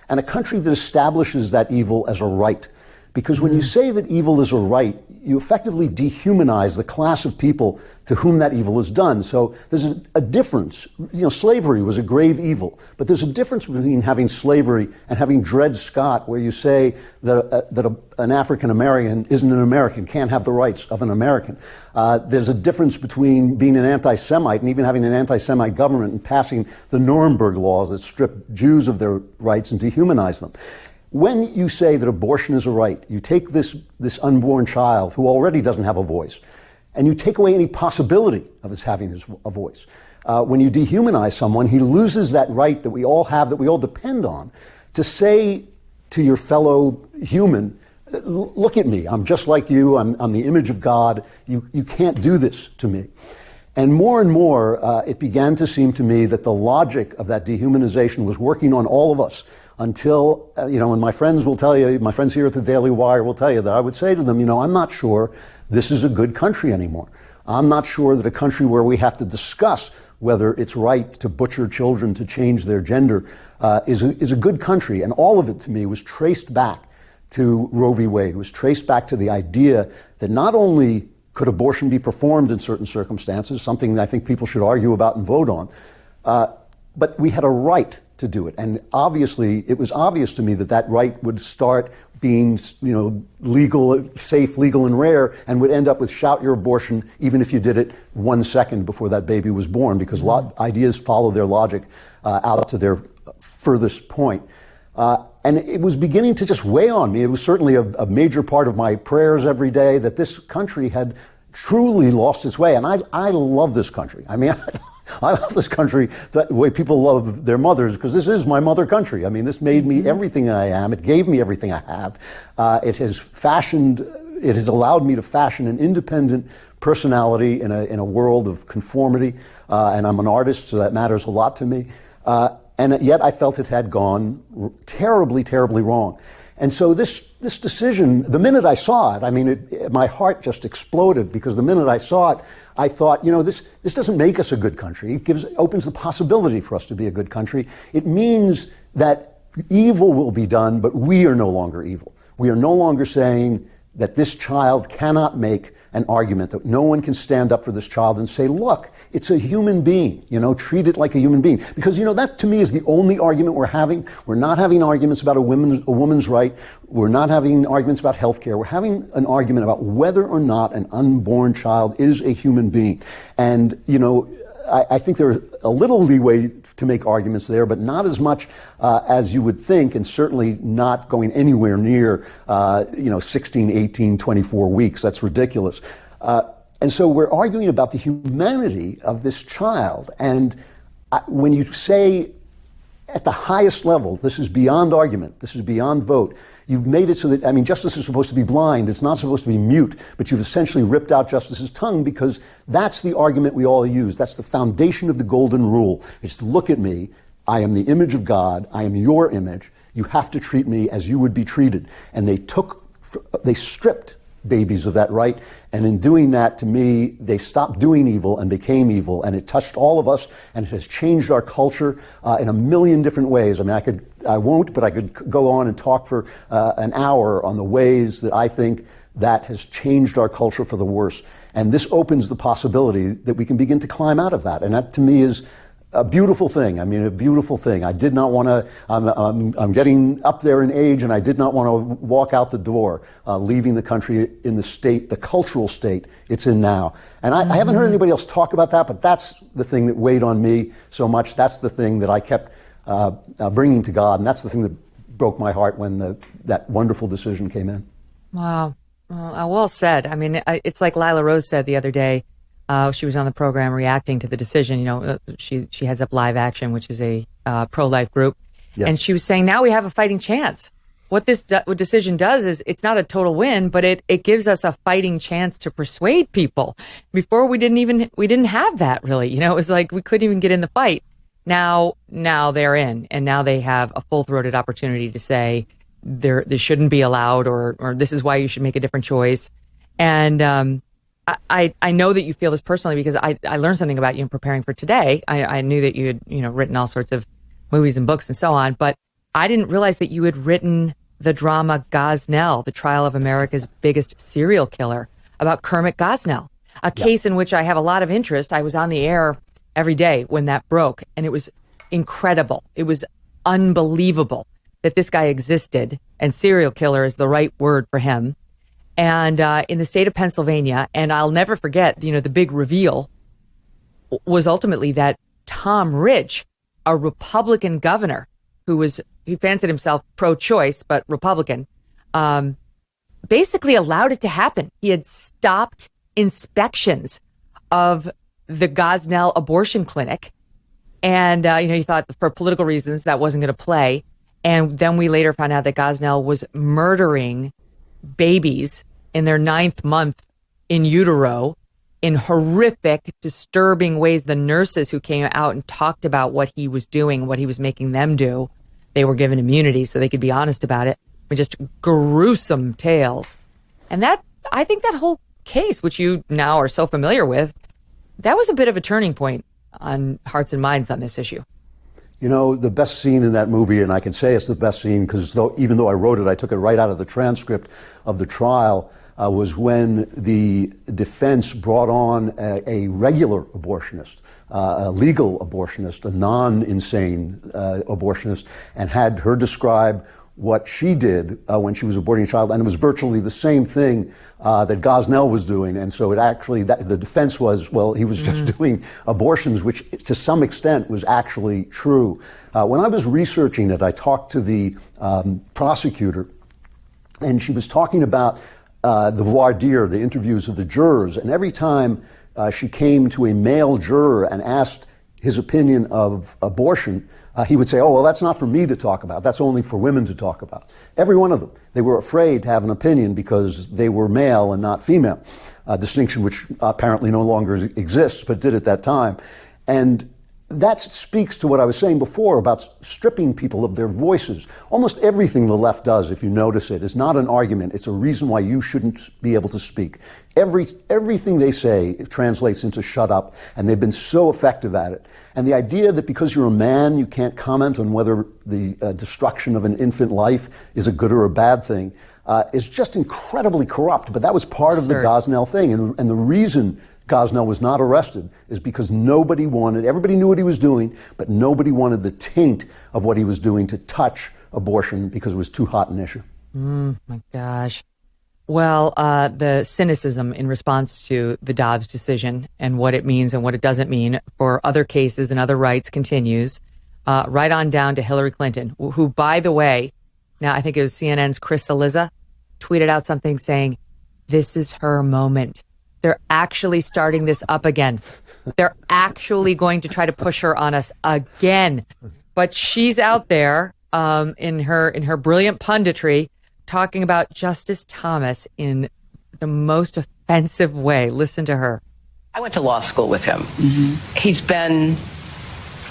and a country that establishes that evil as a right. Because when you say that evil is a right, you effectively dehumanize the class of people to whom that evil is done. So there's a difference. Slavery was a grave evil, but there's a difference between having slavery and having Dred Scott, where you say that an African American isn't an American, can't have the rights of an American. There's a difference between being an anti-Semite and even having an anti-Semite government and passing the Nuremberg laws that strip Jews of their rights and dehumanize them. When you say that abortion is a right, you take this unborn child who already doesn't have a voice, and you take away any possibility of his having a voice. When you dehumanize someone, he loses that right that we all have, that we all depend on, to say to your fellow human, look at me, I'm just like you, I'm the image of God, you can't do this to me. And more, it began to seem to me that the logic of that dehumanization was working on all of us, until, and my friends will tell you, my friends here at the Daily Wire will tell you that I would say to them, I'm not sure this is a good country anymore. I'm not sure that a country where we have to discuss whether it's right to butcher children to change their gender is a good country. And all of it, to me, was traced back to Roe v. Wade, was traced back to the idea that not only could abortion be performed in certain circumstances, something that I think people should argue about and vote on, but we had a right to do it. And obviously, it was obvious to me that right would start being, legal, safe, legal, and rare, and would end up with shout your abortion, even if you did it 1 second before that baby was born, because ideas follow their logic out to their furthest point. And it was beginning to just weigh on me. It was certainly a major part of my prayers every day that this country had truly lost its way. And I love this country. I mean, I love this country the way people love their mothers, because this is my mother country. I mean, this made me everything I am. It gave me everything I have. It has allowed me to fashion an independent personality in a world of conformity. And I'm an artist, so that matters a lot to me. And yet I felt it had gone terribly, terribly wrong. And so this decision, the minute I saw it, I mean, my heart just exploded, because the minute I saw it, I thought, this doesn't make us a good country. It opens the possibility for us to be a good country. It means that evil will be done, but we are no longer evil. We are no longer saying that this child cannot make an argument, that no one can stand up for this child and say, look, it's a human being, treat it like a human being. Because, that to me is the only argument we're having. We're not having arguments about a woman's right. We're not having arguments about health care. We're having an argument about whether or not an unborn child is a human being. And, I think there's a little leeway to make arguments there, but not as much as you would think, and certainly not going anywhere near, 16, 18, 24 weeks. That's ridiculous. And so we're arguing about the humanity of this child. And when you say at the highest level, this is beyond argument, this is beyond vote, you've made it so that, justice is supposed to be blind, it's not supposed to be mute, but you've essentially ripped out justice's tongue, because that's the argument we all use. That's the foundation of the golden rule. It's look at me, I am the image of God, I am your image, you have to treat me as you would be treated. And they stripped babies of that right, and in doing that, to me, they stopped doing evil and became evil, and it touched all of us, and it has changed our culture in a million different ways. I won't, but I could go on and talk for an hour on the ways that I think that has changed our culture for the worse. And this opens the possibility that we can begin to climb out of that. And that, to me, is a beautiful thing. I mean, a beautiful thing. I did not want to, I'm getting up there in age, and I did not want to walk out the door, leaving the country in the state, the cultural state it's in now. And I haven't heard anybody else talk about that, but that's the thing that weighed on me so much. That's the thing that I kept bringing to God, and that's the thing that broke my heart when that wonderful decision came in. Wow. Well said. I mean, it's like Lila Rose said the other day. She was on the program reacting to the decision. You know, she heads up Live Action, which is a pro-life group. Yeah. And she was saying, now we have a fighting chance. What this decision does is it's not a total win, but it gives us a fighting chance to persuade people. Before we didn't have that really. You know, it was like we couldn't even get in the fight. Now they're in, and now they have a full-throated opportunity to say this shouldn't be allowed, or this is why you should make a different choice. And I know that you feel this personally because I learned something about you in preparing for today. I knew that you had written all sorts of movies and books and so on, but I didn't realize that you had written the drama Gosnell, the trial of America's biggest serial killer, about Kermit Gosnell, a case in which I have a lot of interest. I was on the air every day when that broke, and it was incredible. It was unbelievable that this guy existed, and serial killer is the right word for him. And in the state of Pennsylvania, and I'll never forget, the big reveal was ultimately that Tom Ridge, a Republican governor who fancied himself pro-choice but Republican, basically allowed it to happen. He had stopped inspections of the Gosnell abortion clinic, and he thought for political reasons that wasn't going to play. And then we later found out that Gosnell was murdering babies in their 9th month in utero in horrific, disturbing ways. The nurses who came out and talked about what he was doing, what he was making them do, they were given immunity so they could be honest about it. Just gruesome tales. And I think that whole case, which you now are so familiar with, that was a bit of a turning point on hearts and minds on this issue. The best scene in that movie, and I can say it's the best scene because even though I wrote it, I took it right out of the transcript of the trial, was when the defense brought on a regular abortionist, a legal abortionist, a non-insane abortionist, and had her describe what she did when she was aborting a child, and it was virtually the same thing that Gosnell was doing. And so the defense was, well, he was just doing abortions, which to some extent was actually true. When I was researching it, I talked to the prosecutor, and she was talking about the voir dire, the interviews of the jurors, and every time she came to a male juror and asked his opinion of abortion, he would say, oh, well, that's not for me to talk about. That's only for women to talk about. Every one of them. They were afraid to have an opinion because they were male and not female, a distinction which apparently no longer exists, but did at that time. And that speaks to what I was saying before about stripping people of their voices. Almost everything the left does, if you notice it, is not an argument. It's a reason why you shouldn't be able to speak. Everything they say translates into shut up, and they've been so effective at it. And the idea that because you're a man, you can't comment on whether the destruction of an infant life is a good or a bad thing is just incredibly corrupt. But that was part of the Gosnell thing. And the reason Gosnell was not arrested is because everybody knew what he was doing, but nobody wanted the taint of what he was doing to touch abortion because it was too hot an issue. My gosh. Well, the cynicism in response to the Dobbs decision and what it means and what it doesn't mean for other cases and other rights continues, right on down to Hillary Clinton, who, by the way, now I think it was CNN's Chris Cillizza, tweeted out something saying, this is her moment. They're actually starting this up again. They're actually going to try to push her on us again. But she's out there in her brilliant punditry talking about Justice Thomas in the most offensive way. Listen to her. I went to law school with him. He's been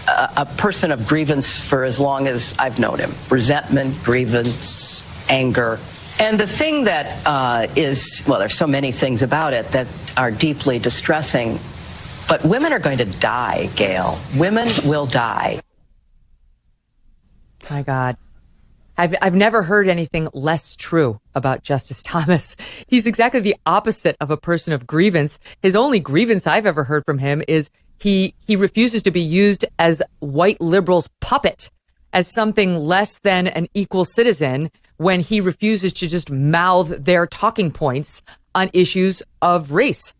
a person of grievance for as long as I've known him. Resentment, grievance, anger. And the thing that there's so many things about it that are deeply distressing, but women are going to die, Gail. Women will die. My God. I've never heard anything less true about Justice Thomas. He's exactly the opposite of a person of grievance. His only grievance I've ever heard from him is he refuses to be used as white liberals' puppet, as something less than an equal citizen, when he refuses to just mouth their talking points on issues of race.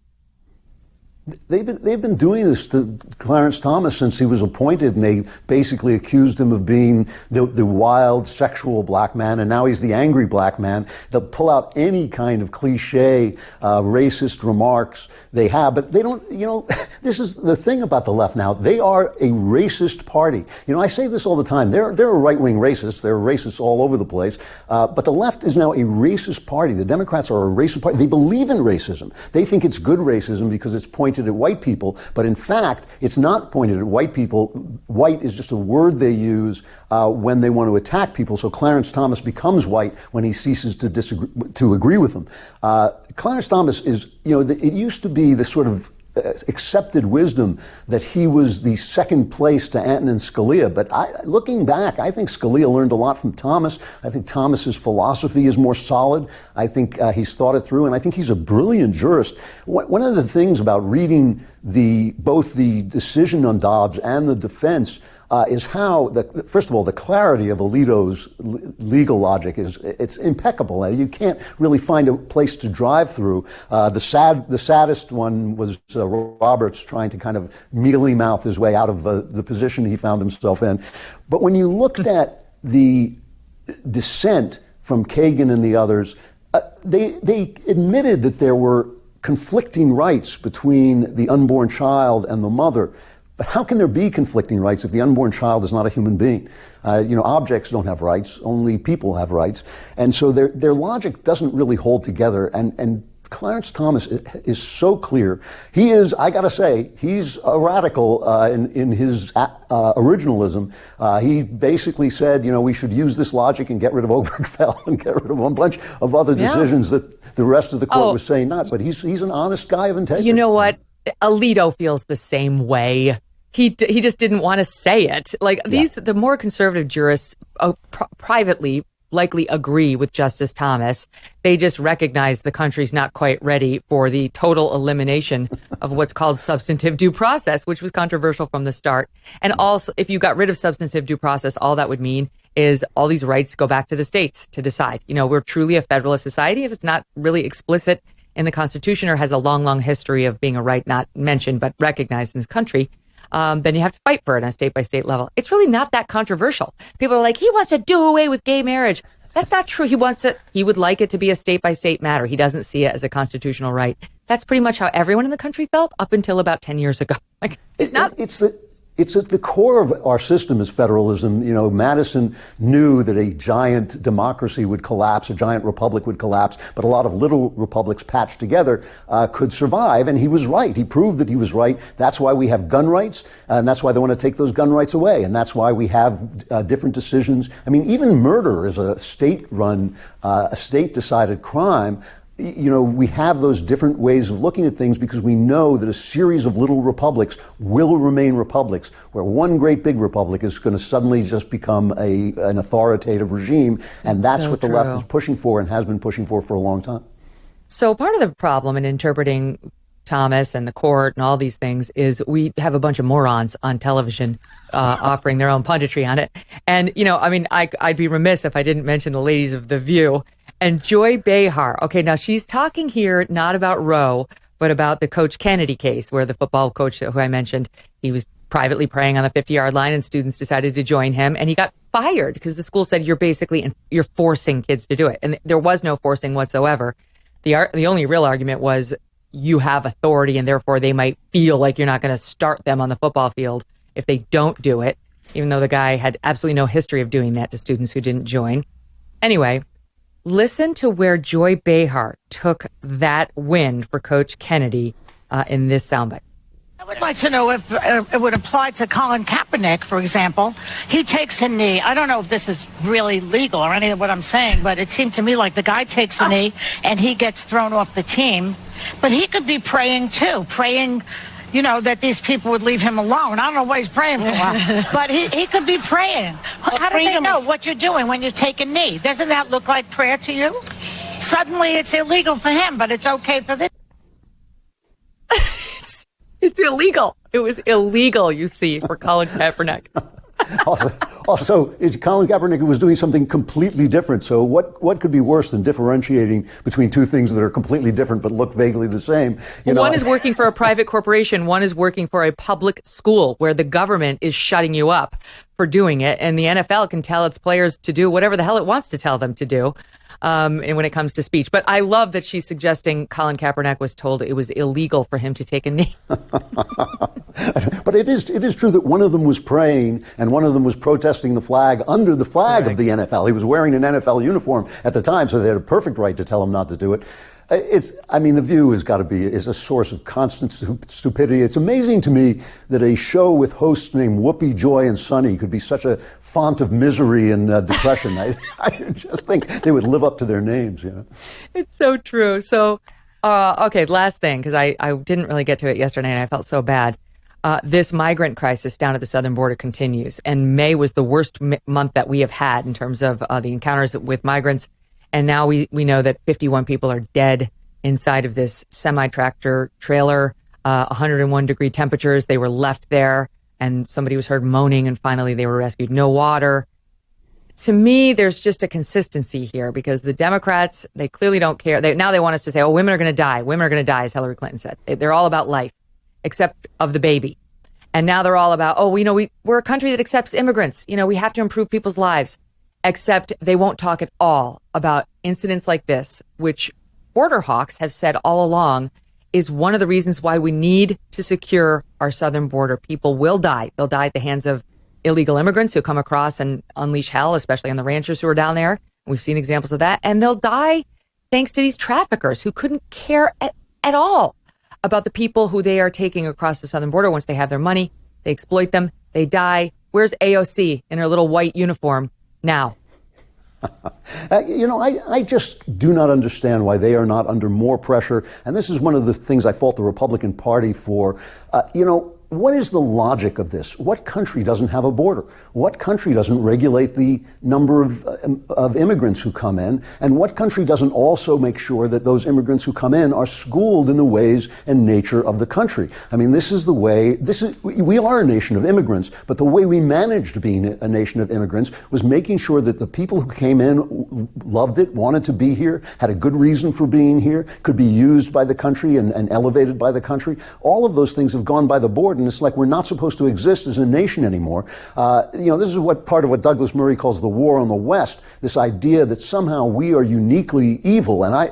They've been doing this to Clarence Thomas since he was appointed, and they basically accused him of being the wild sexual black man, and now he's the angry black man. They'll pull out any kind of cliche racist remarks they have, but they don't, this is the thing about the left now. They are a racist party. I say this all the time. They're a right-wing racist. They're racists all over the place. But the left is now a racist party. The Democrats are a racist party. They believe in racism. They think it's good racism because it's pointed at white people, but in fact, it's not pointed at white people. White is just a word they use when they want to attack people. So Clarence Thomas becomes white when he ceases to agree with them. Clarence Thomas is, it used to be the sort of accepted wisdom that he was the second place to Antonin Scalia. But looking back, I think Scalia learned a lot from Thomas. I think Thomas's philosophy is more solid. I think he's thought it through, and I think he's a brilliant jurist. One of the things about reading both the decision on Dobbs and the defense is how, first of all, the clarity of Alito's legal logic it's impeccable. You can't really find a place to drive through. The saddest one was Roberts trying to kind of mealy mouth his way out of the position he found himself in. But when you looked at the dissent from Kagan and the others, they admitted that there were conflicting rights between the unborn child and the mother. But how can there be conflicting rights if the unborn child is not a human being? Objects don't have rights, only people have rights. And so their logic doesn't really hold together. And Clarence Thomas is so clear. He is, I gotta say, he's a radical in his originalism. He basically said, we should use this logic and get rid of Obergefell and get rid of a bunch of other decisions that the rest of the court was saying not. But he's an honest guy of integrity. You know what? Alito feels the same way. He just didn't want to say it. The more conservative jurists privately likely agree with Justice Thomas. They just recognize the country's not quite ready for the total elimination of what's called substantive due process, which was controversial from the start. And also, if you got rid of substantive due process, all that would mean is all these rights go back to the states to decide. We're truly a federalist society if it's not really explicit in the Constitution or has a long, long history of being a right not mentioned but recognized in this country. Then you have to fight for it on a state-by-state level. It's really not that controversial. People are like, he wants to do away with gay marriage. That's not true. He would like it to be a state-by-state matter. He doesn't see it as a constitutional right. That's pretty much how everyone in the country felt up until about 10 years ago. It's at the core of our system is federalism. Madison knew that a giant democracy would collapse, a giant republic would collapse, but a lot of little republics patched together could survive, and he was right. He proved that he was right. That's why we have gun rights, and that's why they want to take those gun rights away, and that's why we have different decisions. I mean, even murder is a state-run, a state-decided crime. We have those different ways of looking at things because we know that a series of little republics will remain republics, where one great big republic is going to suddenly just become an authoritative regime. And that's so what the left is pushing for and has been pushing for a long time. So part of the problem in interpreting Thomas and the court and all these things is we have a bunch of morons on television offering their own punditry on it. And, I'd be remiss if I didn't mention the ladies of The View. And Joy Behar. Okay, now she's talking here not about Roe, but about the Coach Kennedy case, where the football coach who I mentioned, he was privately praying on the 50-yard line and students decided to join him, and he got fired because the school said you're forcing kids to do it. And there was no forcing whatsoever. The only real argument was you have authority and therefore they might feel like you're not going to start them on the football field if they don't do it, even though the guy had absolutely no history of doing that to students who didn't join. Anyway, listen to where Joy Behar took that win for Coach Kennedy in this soundbite. I would like to know if it would apply to Colin Kaepernick, for example. He takes a knee. I don't know if this is really legal or any of what I'm saying, but it seemed to me like the guy takes a knee and he gets thrown off the team. But he could be praying too, that these people would leave him alone. I don't know what he's praying for, but he could be praying. How do they know what you're doing when you take a knee? Doesn't that look like prayer to you? Suddenly it's illegal for him, but it's okay for this. It's illegal. It was illegal, you see, for Colin Kaepernick. Also, Colin Kaepernick was doing something completely different. So what could be worse than differentiating between two things that are completely different but look vaguely the same? One is working for a private corporation. One is working for a public school where the government is shutting you up for doing it. And the NFL can tell its players to do whatever the hell it wants to tell them to do. And when it comes to speech. But I love that she's suggesting Colin Kaepernick was told it was illegal for him to take a knee. But it is true that one of them was praying and one of them was protesting the flag under the flag of the NFL. He was wearing an NFL uniform at the time, so they had a perfect right to tell him not to do it. The View is a source of constant stupidity. It's amazing to me that a show with hosts named Whoopi, Joy, and Sunny could be such a font of misery and depression. I just think they would live up to their names. It's so true. So, last thing, because I didn't really get to it yesterday and I felt so bad. This migrant crisis down at the southern border continues. And May was the worst month that we have had in terms of the encounters with migrants. And now we know that 51 people are dead inside of this semi-tractor trailer, 101 degree temperatures. They were left there and somebody was heard moaning and finally they were rescued. No water. To me, there's just a consistency here because the Democrats, they clearly don't care. Now they want us to say, women are going to die. Women are going to die, as Hillary Clinton said. They're all about life, except of the baby. And now they're all about, we're a country that accepts immigrants. We have to improve people's lives. Except they won't talk at all about incidents like this, which border hawks have said all along is one of the reasons why we need to secure our southern border. People will die. They'll die at the hands of illegal immigrants who come across and unleash hell, especially on the ranchers who are down there. We've seen examples of that. And they'll die thanks to these traffickers who couldn't care at all about the people who they are taking across the southern border. Once they have their money, they exploit them. They die. Where's AOC in her little white uniform now? I just do not understand why they are not under more pressure. And this is one of the things I fault the Republican Party for. What is the logic of this? What country doesn't have a border? What country doesn't regulate the number of immigrants who come in? And what country doesn't also make sure that those immigrants who come in are schooled in the ways and nature of the country? This is the way, we are a nation of immigrants, but the way we managed being a nation of immigrants was making sure that the people who came in loved it, wanted to be here, had a good reason for being here, could be used by the country and elevated by the country. All of those things have gone by the board. And it's like we're not supposed to exist as a nation anymore. This is part of what Douglas Murray calls the war on the West, this idea that somehow we are uniquely evil. And I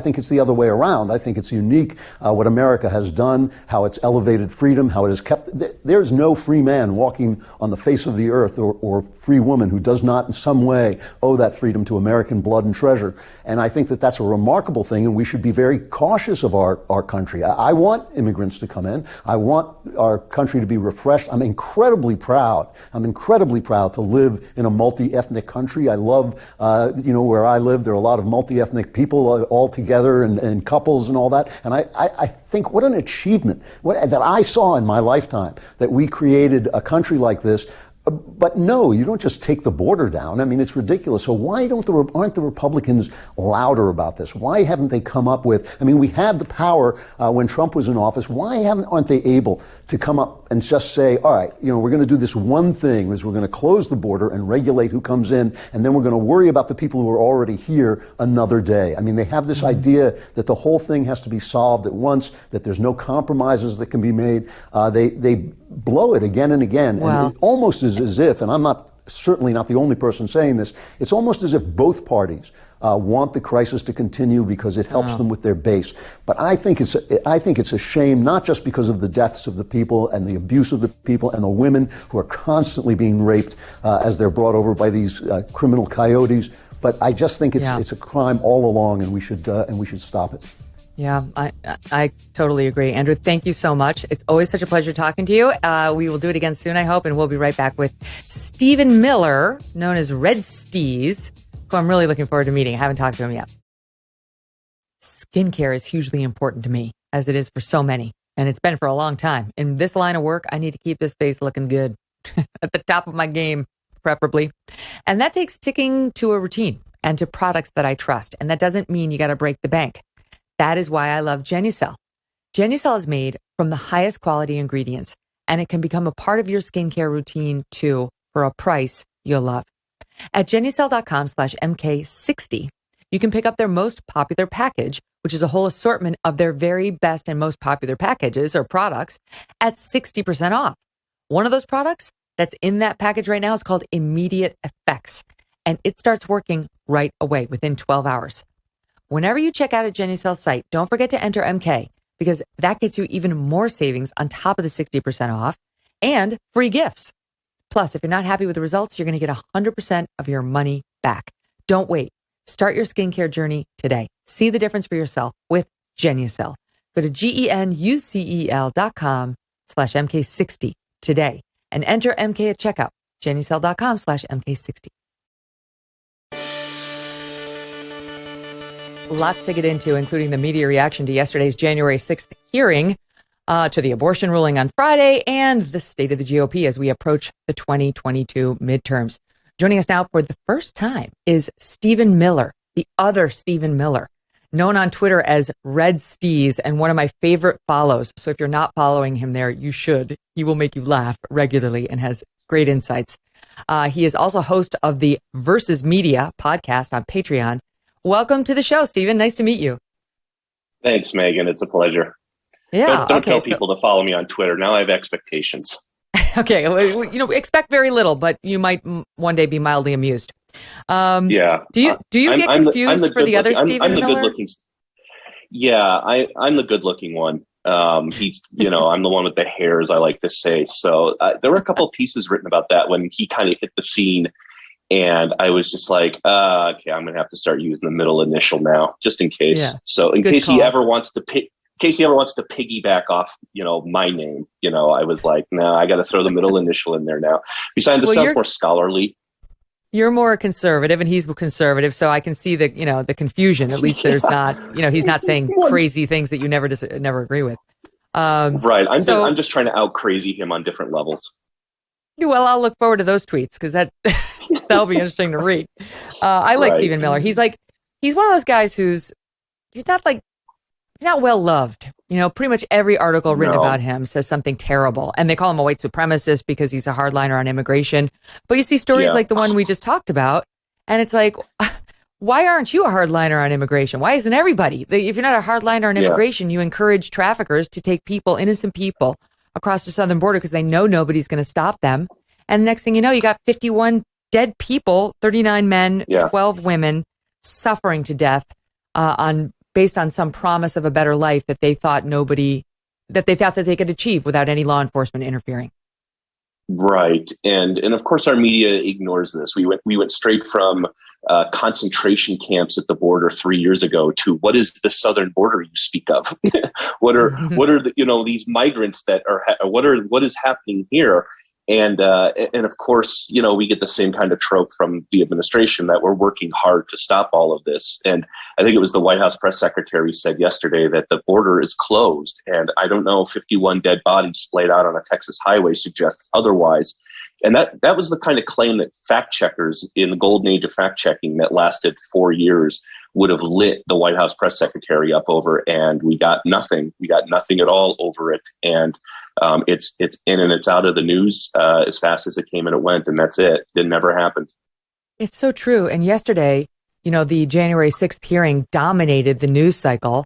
think it's the other way around. I think it's unique what America has done, how it's elevated freedom, how it has kept. There is no free man walking on the face of the earth or free woman who does not in some way owe that freedom to American blood and treasure. And I think that that's a remarkable thing, and we should be very cautious of our country. I want immigrants to come in. I want our country to be refreshed. I'm incredibly proud to live in a multi-ethnic country. I love, where I live, there are a lot of multi-ethnic people all together and couples and all that. And I think what an achievement that I saw in my lifetime, that we created a country like this. But no, you don't just take the border down. It's ridiculous. So why aren't the Republicans louder about this? Why haven't they come up with, we had the power when Trump was in office. Why aren't they able to come up and just say, all right, we're going to do this one thing, is we're going to close the border and regulate who comes in, and then we're going to worry about the people who are already here another day. They have this idea that the whole thing has to be solved at once, that there's no compromises that can be made. They blow it again and again. Wow. And it almost is as if, and I'm certainly not the only person saying this, it's almost as if both parties want the crisis to continue because it helps them with their base. But I think it's a shame, not just because of the deaths of the people and the abuse of the people and the women who are constantly being raped as they're brought over by these criminal coyotes, but I just think it's a crime all along, and we should stop it. Yeah, I totally agree. Andrew, thank you so much. It's always such a pleasure talking to you. We will do it again soon, I hope, and we'll be right back with Stephen Miller, known as Red Steez, who I'm really looking forward to meeting. I haven't talked to him yet. Skincare is hugely important to me, as it is for so many. And it's been for a long time. In this line of work, I need to keep this face looking good at the top of my game, preferably. And that takes sticking to a routine and to products that I trust. And that doesn't mean you got to break the bank. That is why I love Genucel. Genucel is made from the highest quality ingredients, and it can become a part of your skincare routine too for a price you'll love. At Genucel.com/MK60, you can pick up their most popular package, which is a whole assortment of their very best and most popular packages or products at 60% off. One of those products that's in that package right now is called Immediate Effects, and it starts working right away within 12 hours. Whenever you check out a Genucel's site, don't forget to enter MK, because that gets you even more savings on top of the 60% off and free gifts. Plus, if you're not happy with the results, you're going to get 100% of your money back. Don't wait. Start your skincare journey today. See the difference for yourself with Genucel. Go to GENUCEL.com/MK60 today and enter MK at checkout. Genucel.com/MK60. Lots to get into, including the media reaction to yesterday's January 6th hearing, to the abortion ruling on Friday, and the state of the GOP as we approach the 2022 midterms. Joining us now for the first time is Stephen Miller, the other Stephen Miller, known on Twitter as Red Steez and one of my favorite follows. So if you're not following him there, you should. He will make you laugh regularly and has great insights. He is also host of the Versus Media podcast on Patreon. Welcome to the show, Stephen. Nice to meet you. Thanks, Megan. It's a pleasure. Yeah. Don't tell people to follow me on Twitter. Now I have expectations. Okay. Well, expect very little, but you might one day be mildly amused. Yeah. Do you get confused for the other Stephen Miller? Good-looking. Yeah, I'm the good-looking one. He's, I'm the one with the hairs, I like to say. So there were a couple of pieces written about that when he kind of hit the scene. And I was just like, okay, I'm going to have to start using the middle initial now, just in case. Yeah. So in case he ever wants to piggyback off, my name, I was like, no, I got to throw the middle initial in there now. Besides, the stuff more scholarly. You're more conservative and he's conservative. So I can see the, the confusion. At least there's not, he's not saying crazy things that you never agree with. Right. I'm just trying to out crazy him on different levels. Well, I'll look forward to those tweets because that'll be interesting to read. I like Stephen Miller. He's one of those guys he's not well loved. Pretty much every article written about him says something terrible, and they call him a white supremacist because he's a hardliner on immigration. But you see stories like the one we just talked about, and it's like, why aren't you a hardliner on immigration? Why isn't everybody? If you're not a hardliner on immigration, you encourage traffickers to take innocent people across the southern border because they know nobody's going to stop them. And next thing you know, you got 51 dead people, 39 men, 12 women suffering to death based on some promise of a better life that they thought that they could achieve without any law enforcement interfering. Right. And of course our media ignores this. We went straight from concentration camps at the border 3 years ago to what is the southern border you speak of? what are these migrants that are what is happening here? And of course, we get the same kind of trope from the administration that we're working hard to stop all of this. And I think it was the White House press secretary said yesterday that the border is closed. And I don't know, 51 dead bodies splayed out on a Texas highway suggests otherwise. And that was the kind of claim that fact checkers in the golden age of fact checking that lasted 4 years would have lit the White House press secretary up over. And we got nothing. We got nothing at all over it. And it's in and it's out of the news as fast as it came and it went, and that's it. It never happened. It's so true. And yesterday, the January 6th hearing dominated the news cycle.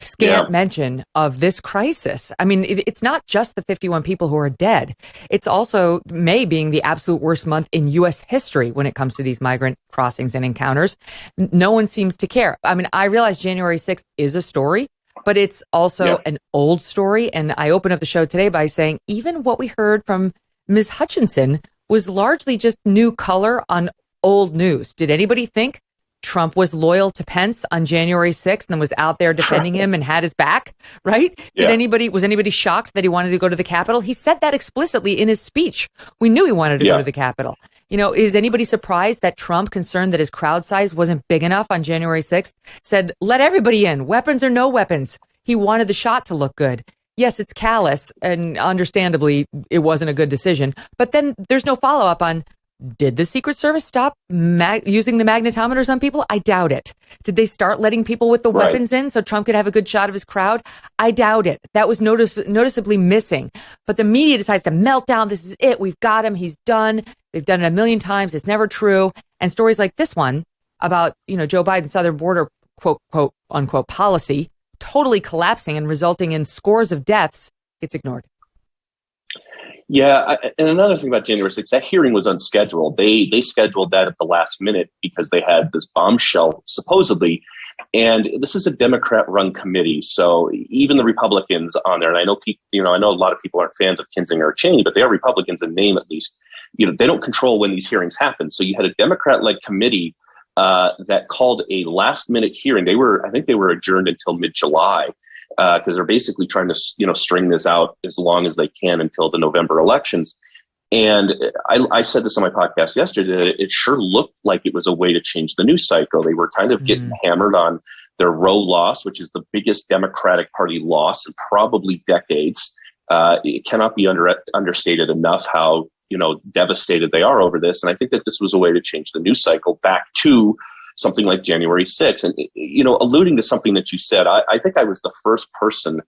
Scant mention of this crisis. I mean, it's not just the 51 people who are dead. It's also May being the absolute worst month in U.S. history when it comes to these migrant crossings and encounters. No one seems to care. I mean, I realize January 6th is a story, but it's also an old story. And I opened up the show today by saying even what we heard from Ms. Hutchinson was largely just new color on old news. Did anybody think Trump was loyal to Pence on January 6th and was out there defending him and had his back, right? Was anybody shocked that he wanted to go to the Capitol? He said that explicitly in his speech. We knew he wanted to go to the Capitol. Is anybody surprised that Trump, concerned that his crowd size wasn't big enough on January 6th, said, let everybody in, weapons or no weapons? He wanted the shot to look good. yes, it's callous, and understandably, it wasn't a good decision. But then there's no follow up on, did the Secret Service stop using the magnetometers on people? I doubt it. Did they start letting people with the weapons in so Trump could have a good shot of his crowd? I doubt it. That was noticeably missing. But the media decides to melt down. This is it. We've got him. He's done. They've done it a million times. It's never true. And stories like this one about, Joe Biden's southern border, quote unquote, policy totally collapsing and resulting in scores of deaths gets ignored. Yeah, and another thing about January 6th, that hearing was unscheduled. They scheduled that at the last minute because they had this bombshell, supposedly, and this is a Democrat-run committee. So even the Republicans on there, and I know I know a lot of people aren't fans of Kinzinger or Cheney, but they are Republicans in name at least. They don't control when these hearings happen. So you had a Democrat-led committee that called a last-minute hearing. I think they were adjourned until mid-July. Because they're basically trying to, string this out as long as they can until the November elections. And I said this on my podcast yesterday, that it sure looked like it was a way to change the news cycle. They were kind of getting hammered on their Roe loss, which is the biggest Democratic Party loss in probably decades. It cannot be understated enough how, devastated they are over this. And I think that this was a way to change the news cycle back to something like January 6th. And, alluding to something that you said, I think I was the first person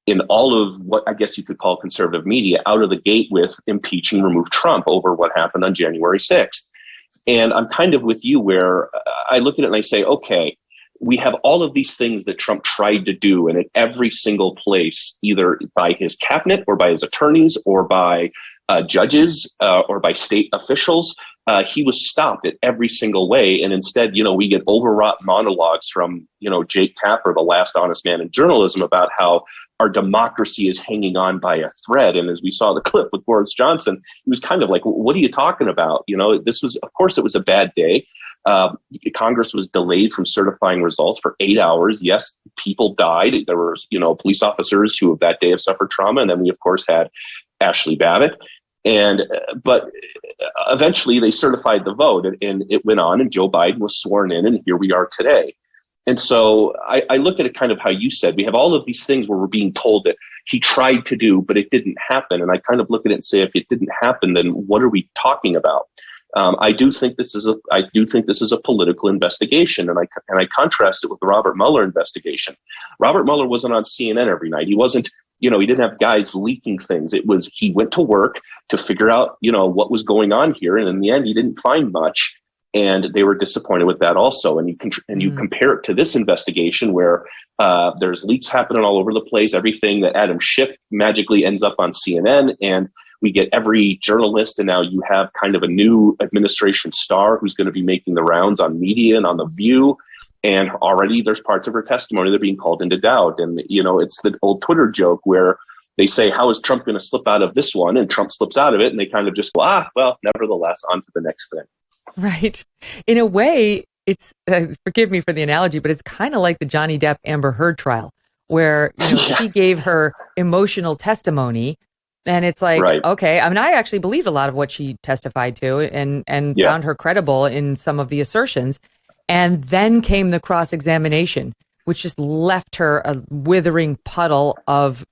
in all of what I guess you could call conservative media out of the gate with impeach and remove Trump over what happened on January 6th. And I'm kind of with you where I look at it and I say, okay, we have all of these things that Trump tried to do, and at every single place, either by his cabinet or by his attorneys or by judges or by state officials, he was stopped at every single way. And instead, we get overwrought monologues from, Jake Tapper, the last honest man in journalism, about how our democracy is hanging on by a thread. And as we saw the clip with Boris Johnson, he was kind of like, what are you talking about? This was, of course, it was a bad day. Congress was delayed from certifying results for 8 hours. Yes, people died. There were, police officers who that day have suffered trauma. And then we, of course, had Ashley Babbitt. But eventually they certified the vote, and it went on, and Joe Biden was sworn in, and here we are today. And so I look at it kind of how you said, we have all of these things where we're being told that he tried to do, but it didn't happen. And I kind of look at it and say, if it didn't happen, then what are we talking about? I do think this is a political investigation, and I contrast it with the Robert Mueller investigation. Robert Mueller wasn't on CNN every night. He wasn't. He didn't have guys leaking things. He went to work to figure out, what was going on here. And in the end, he didn't find much. And they were disappointed with that also. And you compare it to this investigation where there's leaks happening all over the place. Everything that Adam Schiff magically ends up on CNN, and we get every journalist. And now you have kind of a new administration star who's going to be making the rounds on media and on The View. And already there's parts of her testimony that are being called into doubt. And, it's the old Twitter joke where they say, how is Trump going to slip out of this one? And Trump slips out of it. And they kind of just go, well, nevertheless, on to the next thing. Right. In a way, it's, forgive me for the analogy, but it's kind of like the Johnny Depp Amber Heard trial where, she gave her emotional testimony. And it's like, okay, I mean, I actually believed a lot of what she testified to and found her credible in some of the assertions. And then came the cross-examination, which just left her a withering puddle of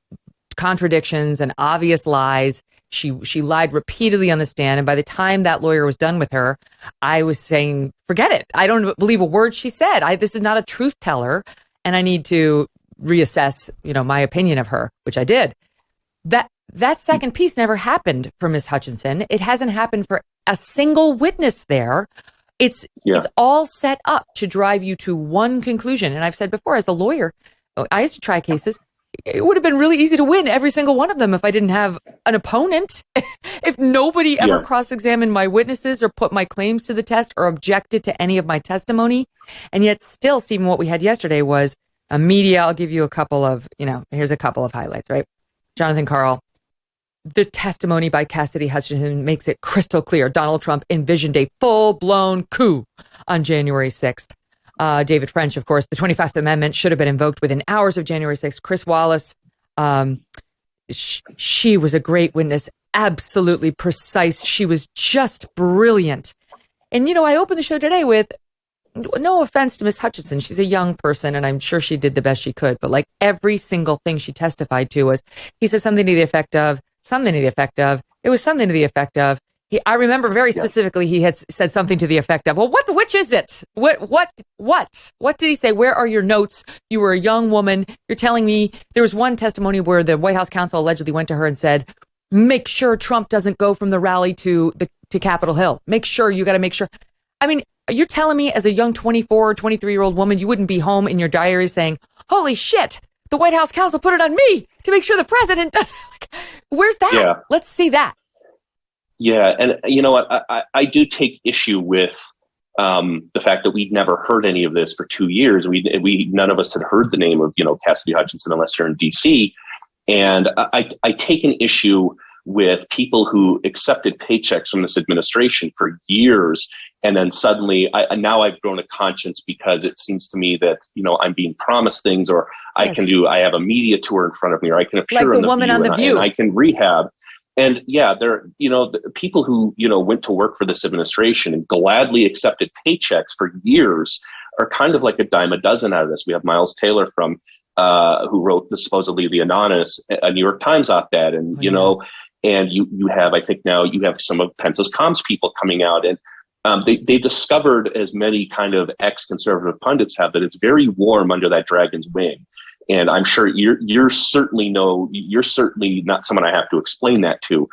contradictions and obvious lies. She lied repeatedly on the stand. And by the time that lawyer was done with her, I was saying, forget it. I don't believe a word she said. This is not a truth teller. And I need to reassess, my opinion of her, which I did. That second piece never happened for Ms. Hutchinson. It hasn't happened for a single witness there. It's all set up to drive you to one conclusion. And I've said before, as a lawyer, I used to try cases. It would have been really easy to win every single one of them if I didn't have an opponent. If nobody ever cross-examined my witnesses or put my claims to the test or objected to any of my testimony. And yet still, Stephen, what we had yesterday was a media. I'll give you a couple of, here's a couple of highlights, right? Jonathan Karl. The testimony by Cassidy Hutchinson makes it crystal clear. Donald Trump envisioned a full-blown coup on January 6th. David French, of course, the 25th Amendment should have been invoked within hours of January 6th. Chris Wallace, she was a great witness, absolutely precise. She was just brilliant. And, I opened the show today with, no offense to Miss Hutchinson, she's a young person, and I'm sure she did the best she could. But like every single thing she testified to was, he said something to the effect of, it was something to the effect of. I remember very specifically he had said something to the effect of, well, which is it? What did he say? Where are your notes? You were a young woman. You're telling me. There was one testimony where the White House counsel allegedly went to her and said, make sure Trump doesn't go from the rally to Capitol Hill. You got to make sure. I mean, you're telling me as a young 24 or 23-year-old woman, you wouldn't be home in your diary saying, holy shit, the White House counsel put it on me to make sure the president does. Where's that? Yeah. Let's see that. Yeah, and you know what? I do take issue with the fact that we'd never heard any of this for 2 years. We none of us had heard the name of Cassidy Hutchinson unless you're in D.C. And I take an issue with people who accepted paychecks from this administration for years, and then suddenly now I've grown a conscience because it seems to me that I'm being promised things, or I have a media tour in front of me, or I can appear like the woman on The View, and I can rehab. And yeah, the people who, went to work for this administration and gladly accepted paychecks for years are kind of like a dime a dozen out of this. We have Miles Taylor who wrote supposedly the Anonymous, a New York Times op-ed. And, and you have, I think now you have some of Pence's comms people coming out, and they've discovered, as many kind of ex-conservative pundits have, that it's very warm under that dragon's wing. And I'm sure you're certainly not someone I have to explain that to,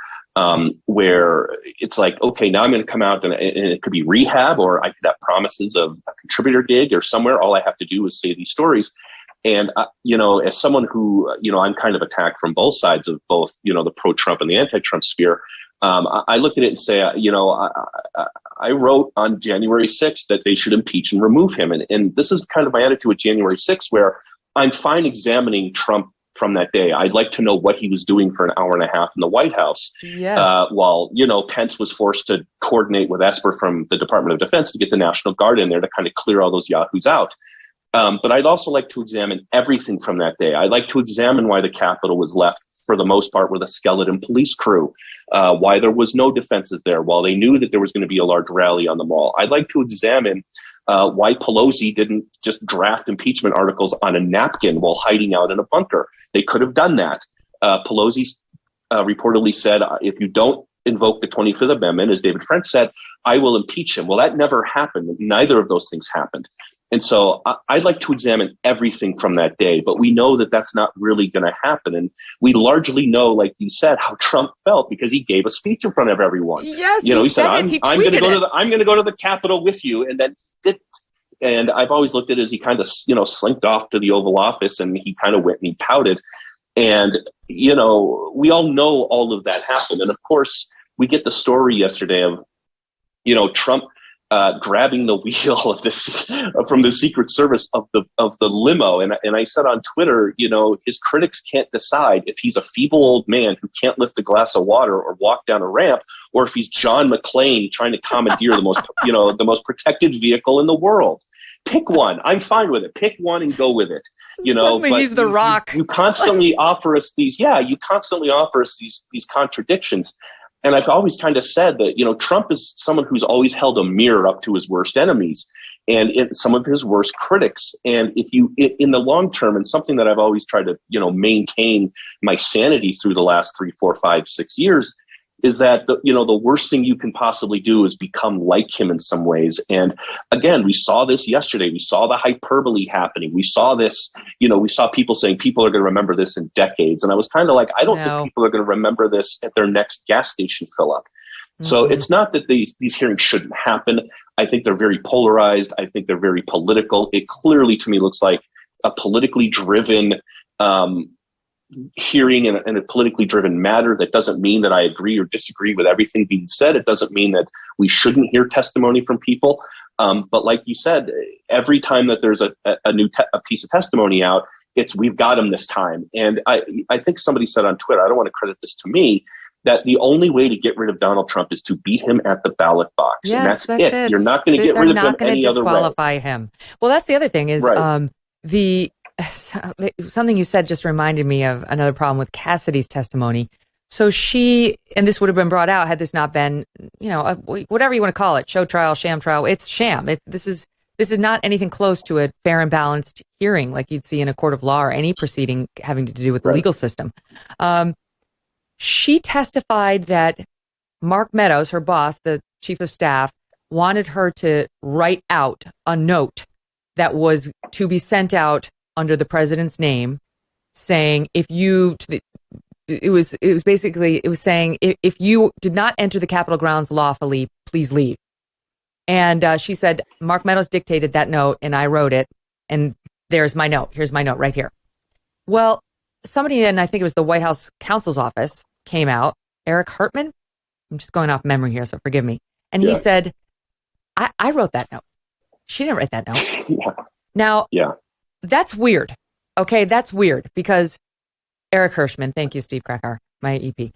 where it's like, okay, now I'm going to come out and it could be rehab, or I could have promises of a contributor gig or somewhere. All I have to do is say these stories. And, as someone who, I'm kind of attacked from both sides of both, the pro-Trump and the anti-Trump sphere. I look at it and say, I wrote on January 6th that they should impeach and remove him. And this is kind of my attitude with January 6th, where I'm fine examining Trump from that day. I'd like to know what he was doing for an hour and a half in the White House, while, Pence was forced to coordinate with Esper from the Department of Defense to get the National Guard in there to kind of clear all those yahoos out. But I'd also like to examine everything from that day. I'd like to examine why the Capitol was left, for the most part, with a skeleton police crew, why there was no defenses there while they knew that there was going to be a large rally on the Mall. I'd like to examine why Pelosi didn't just draft impeachment articles on a napkin while hiding out in a bunker. They could have done that. Pelosi reportedly said, if you don't invoke the 25th Amendment, as David French said, I will impeach him. Well, that never happened. Neither of those things happened. And so I'd like to examine everything from that day, but we know that that's not really going to happen. And we largely know, like you said, how Trump felt because he gave a speech in front of everyone. Yes, he said I'm going to go to the Capitol with you, and then didn't. And I've always looked at it as he kind of, slinked off to the Oval Office, and he kind of went and he pouted. And, we all know all of that happened. And of course, we get the story yesterday of, Trump grabbing the wheel of this from the Secret Service of the limo. And I said on Twitter, his critics can't decide if he's a feeble old man who can't lift a glass of water or walk down a ramp, or if he's John McClane trying to commandeer the most, the most protected vehicle in the world. Pick one. I'm fine with it. Pick one and go with it. But he's the Rock. You constantly offer us these. Yeah, you constantly offer us these contradictions. And I've always kind of said that, Trump is someone who's always held a mirror up to his worst enemies and some of his worst critics. And if you, in the long term, and something that I've always tried to, maintain my sanity through the last 3, 4, 5, 6 years, is that, the worst thing you can possibly do is become like him in some ways. And again, we saw this yesterday. We saw the hyperbole happening. We saw this, we saw people saying people are going to remember this in decades. And I was kind of like, I don't think people are going to remember this at their next gas station fill up. Mm-hmm. So it's not that these hearings shouldn't happen. I think they're very polarized. I think they're very political. It clearly, to me, looks like a politically driven hearing in a politically driven matter. That doesn't mean that I agree or disagree with everything being said. It doesn't mean that we shouldn't hear testimony from people. But like you said, every time that there's a new piece of testimony out, we've got him this time. And I think somebody said on Twitter, I don't want to credit this to me, that the only way to get rid of Donald Trump is to beat him at the ballot box. Yes, and that's it. You're not going to get rid of him any other way. They're not going to disqualify him. Well, that's the other thing is something you said just reminded me of another problem with Cassidy's testimony. So she, and this would have been brought out had this not been, whatever you want to call it, show trial, sham trial. It's sham. This is This is not anything close to a fair and balanced hearing like you'd see in a court of law or any proceeding having to do with the legal system. She testified that Mark Meadows, her boss, the chief of staff, wanted her to write out a note that was to be sent out under the president's name, saying if you saying if you did not enter the Capitol grounds lawfully, please leave. And she said Mark Meadows dictated that note, and I wrote it, and there's my note. Here's my note right here. Well, somebody in, I think it was the White House counsel's office, came out, Eric Hartman. I'm just going off memory here, so forgive me. And he said, I wrote that note. She didn't write that note. Now, that's weird. Okay, that's weird because Eric Hirschman, thank you, Steve Krakauer, my EP.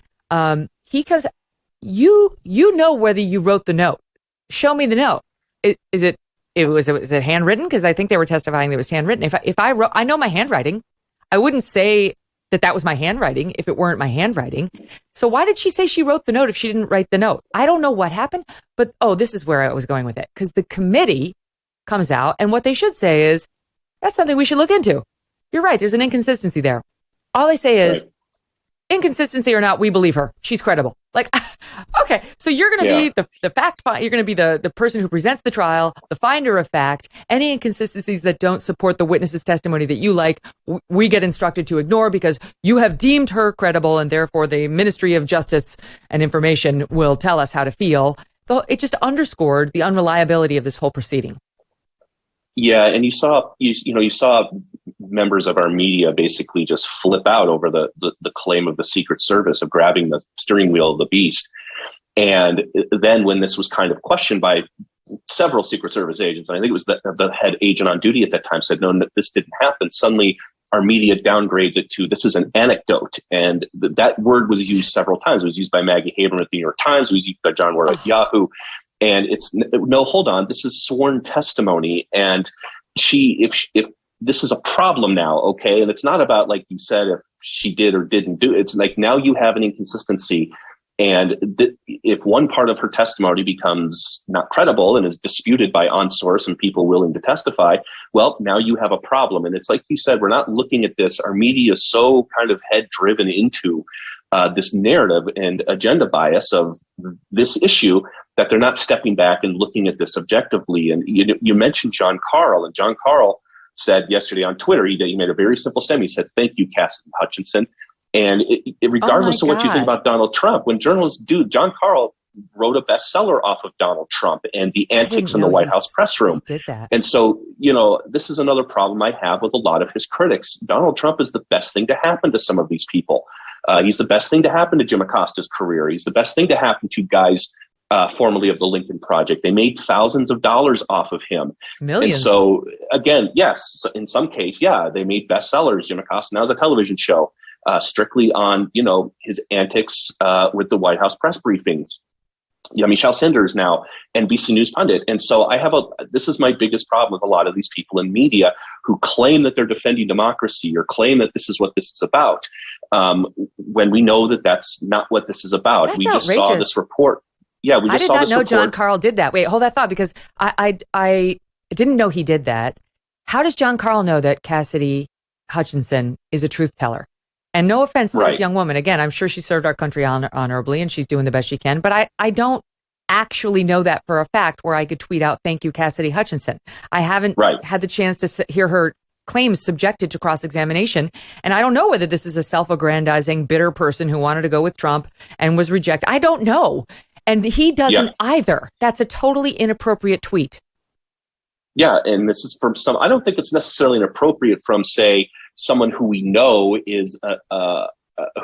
He goes, you know whether you wrote the note. Show me the note. Was it handwritten? Because I think they were testifying that it was handwritten. If I wrote, I know my handwriting. I wouldn't say that was my handwriting if it weren't my handwriting. So why did she say she wrote the note if she didn't write the note? I don't know what happened, but this is where I was going with it. Because the committee comes out and what they should say is, that's something we should look into. You're right. There's an inconsistency there. All they say is, inconsistency or not, we believe her. She's credible. Like, okay, so you're going to be the fact finder. You're going to be the person who presents the trial, the finder of fact. Any inconsistencies that don't support the witness's testimony that you like, we get instructed to ignore because you have deemed her credible, and therefore the Ministry of Justice and Information will tell us how to feel. It just underscored the unreliability of this whole proceeding. Yeah, and you saw members of our media basically just flip out over the claim of the Secret Service of grabbing the steering wheel of the beast. And then when this was kind of questioned by several Secret Service agents, and I think it was the head agent on duty at that time said, no, this didn't happen. Suddenly our media downgrades it to this is an anecdote. And that word was used several times. It was used by Maggie Haberman at the New York Times. It was used by John Ward at Yahoo. And hold on, this is sworn testimony. And if this is a problem now, okay? And it's not about, like you said, if she did or didn't do it. It's like now you have an inconsistency. And if one part of her testimony becomes not credible and is disputed by on source and people willing to testify, well, now you have a problem. And it's like you said, we're not looking at this. Our media is so kind of head driven into this narrative and agenda bias of this issue that they're not stepping back and looking at this objectively. And you mentioned John Carl, and John Carl said yesterday on Twitter, he made a very simple statement. He said, "Thank you, Cassidy Hutchinson." And regardless of what you think about Donald Trump, when journalists do, John Carl wrote a bestseller off of Donald Trump and the antics in the White House press room. Did that. And so, this is another problem I have with a lot of his critics. Donald Trump is the best thing to happen to some of these people. He's the best thing to happen to Jim Acosta's career. He's the best thing to happen to guys formerly of the Lincoln Project. They made thousands of dollars off of him. Millions. And so, again, yes, in some case, they made bestsellers. Jim Acosta now has a television show strictly on, his antics with the White House press briefings. Michelle Sanders now NBC News pundit. And so this is my biggest problem with a lot of these people in media who claim that they're defending democracy or claim that this is what this is about. When we know that that's not what this is about. That's we just outrageous. saw this report. Yeah, we just saw this report. I did not know John Carl did that. Wait, hold that thought, because I didn't know he did that. How does John Carl know that Cassidy Hutchinson is a truth teller? And no offense to this young woman. Again, I'm sure she served our country honorably and she's doing the best she can. But I don't actually know that for a fact where I could tweet out, "Thank you, Cassidy Hutchinson." I haven't had the chance to hear her claims subjected to cross-examination. And I don't know whether this is a self-aggrandizing, bitter person who wanted to go with Trump and was rejected. I don't know. And he doesn't either. That's a totally inappropriate tweet. Yeah, and this is from I don't think it's necessarily inappropriate from, say, someone who we know is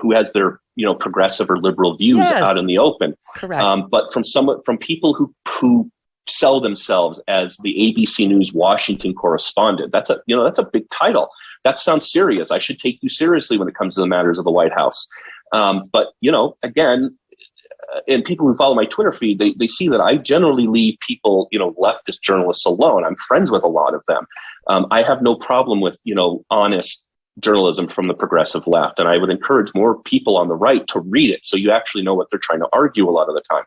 who has their progressive or liberal views out in the open. Correct. But from people who sell themselves as the ABC News Washington correspondent. That's a big title. That sounds serious. I should take you seriously when it comes to the matters of the White House. But again, and people who follow my Twitter feed, they see that I generally leave people, leftist journalists alone. I'm friends with a lot of them. I have no problem with, honest journalism from the progressive left. And I would encourage more people on the right to read it so you actually know what they're trying to argue a lot of the time.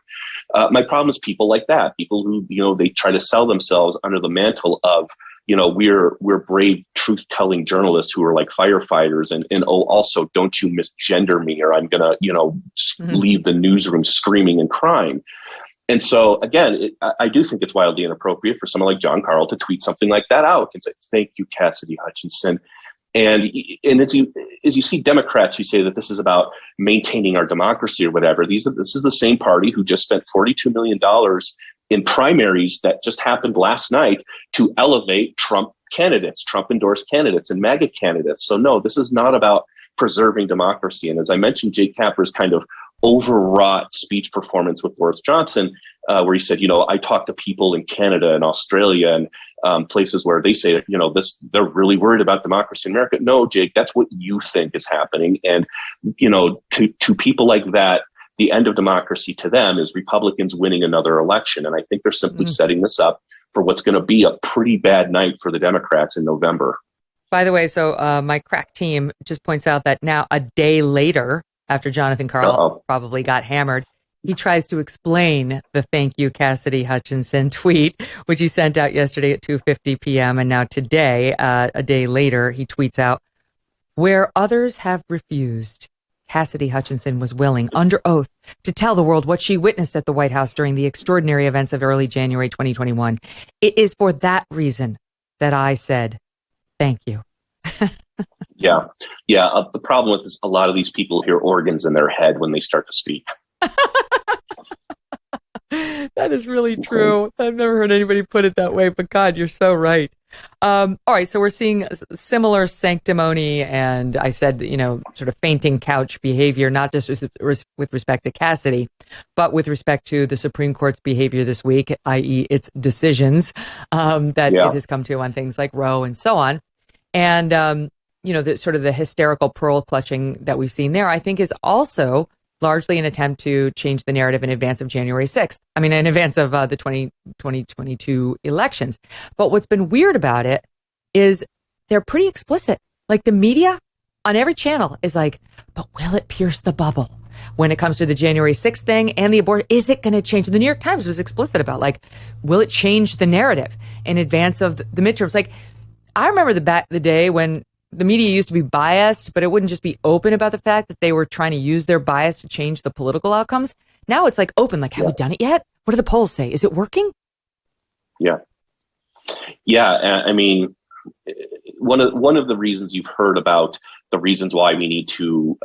My problem is people like that, people who, they try to sell themselves under the mantle of, we're brave, truth-telling journalists who are like firefighters, and also don't you misgender me, or I'm gonna, leave the newsroom screaming and crying. And so again, I do think it's wildly inappropriate for someone like John Carl to tweet something like that out and say, "Thank you, Cassidy Hutchinson." And as you see Democrats who say that this is about maintaining our democracy or whatever, this is the same party who just spent $42 million in primaries that just happened last night to elevate Trump candidates, Trump endorsed candidates and MAGA candidates. So no, this is not about preserving democracy. And as I mentioned, Jake Tapper's kind of overwrought speech performance with Boris Johnson, where he said, I talk to people in Canada and Australia and places where they say, they're really worried about democracy in America. No, Jake, that's what you think is happening. And, to people like that, the end of democracy to them is Republicans winning another election. And I think they're simply setting this up for what's going to be a pretty bad night for the Democrats in November. By the way, so my crack team just points out that now a day later, after Jonathan Carl probably got hammered, he tries to explain the "Thank you, Cassidy Hutchinson" tweet, which he sent out yesterday at 2:50 p.m. And now today, a day later, he tweets out, "Where others have refused, Cassidy Hutchinson was willing, under oath, to tell the world what she witnessed at the White House during the extraordinary events of early January 2021. It is for that reason that I said, thank you." Yeah. The problem with this, a lot of these people hear organs in their head when they start to speak. That is really true. I've never heard anybody put it that way, but God, you're so right. All right, so we're seeing similar sanctimony and, I said, sort of fainting couch behavior, not just with respect to Cassidy, but with respect to the Supreme Court's behavior this week, i.e. its decisions that it has come to on things like Roe and so on. And, the sort of the hysterical pearl clutching that we've seen there, I think, is also largely an attempt to change the narrative in advance of January 6th. I mean, in advance of the 2022 elections. But what's been weird about it is they're pretty explicit. Like the media on every channel is like, but will it pierce the bubble? When it comes to the January 6th thing and the abortion, is it going to change? The New York Times was explicit about, like, will it change the narrative in advance of the midterms? Like, I remember the day when the media used to be biased, but it wouldn't just be open about the fact that they were trying to use their bias to change the political outcomes. Now it's like open, like, have we done it yet? What do the polls say? Is it working? Yeah. I mean, one of the reasons you've heard about the reasons why we need to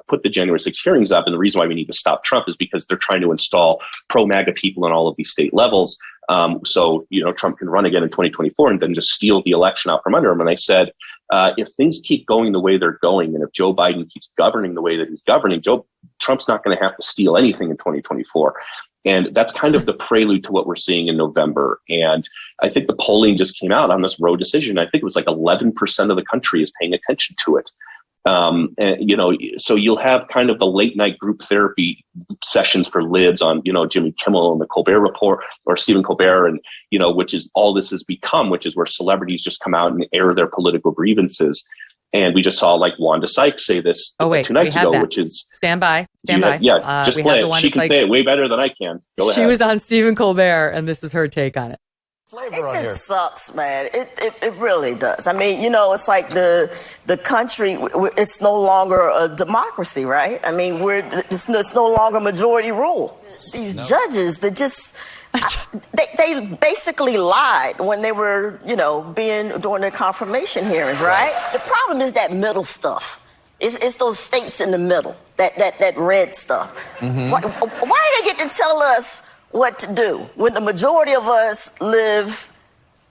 put the January 6th hearings up, and the reason why we need to stop Trump, is because they're trying to install pro-MAGA people in all of these state levels. So Trump can run again in 2024 and then just steal the election out from under him. And I said, if things keep going the way they're going, and if Joe Biden keeps governing the way that he's governing, Trump's not going to have to steal anything in 2024. And that's kind of the prelude to what we're seeing in November. And I think the polling just came out on this Roe decision. I think it was like 11% of the country is paying attention to it. So you'll have kind of the late night group therapy sessions for libs on, Jimmy Kimmel and the Colbert Report, or Stephen Colbert, and, which is all this has become, which is where celebrities just come out and air their political grievances. And we just saw, like, Wanda Sykes say this 2 nights ago, which is stand by. Yeah, just play it. She can say it way better than I can. Go ahead. She was on Stephen Colbert, and this is her take on it. It just sucks, man. It really does. I mean, it's like the country, it's no longer a democracy, right? I mean, it's no longer majority rule. These judges that just, they basically lied when they were, during their confirmation hearings, right? The problem is that middle stuff. It's those states in the middle, that red stuff. Mm-hmm. Why do they get to tell us what to do when the majority of us live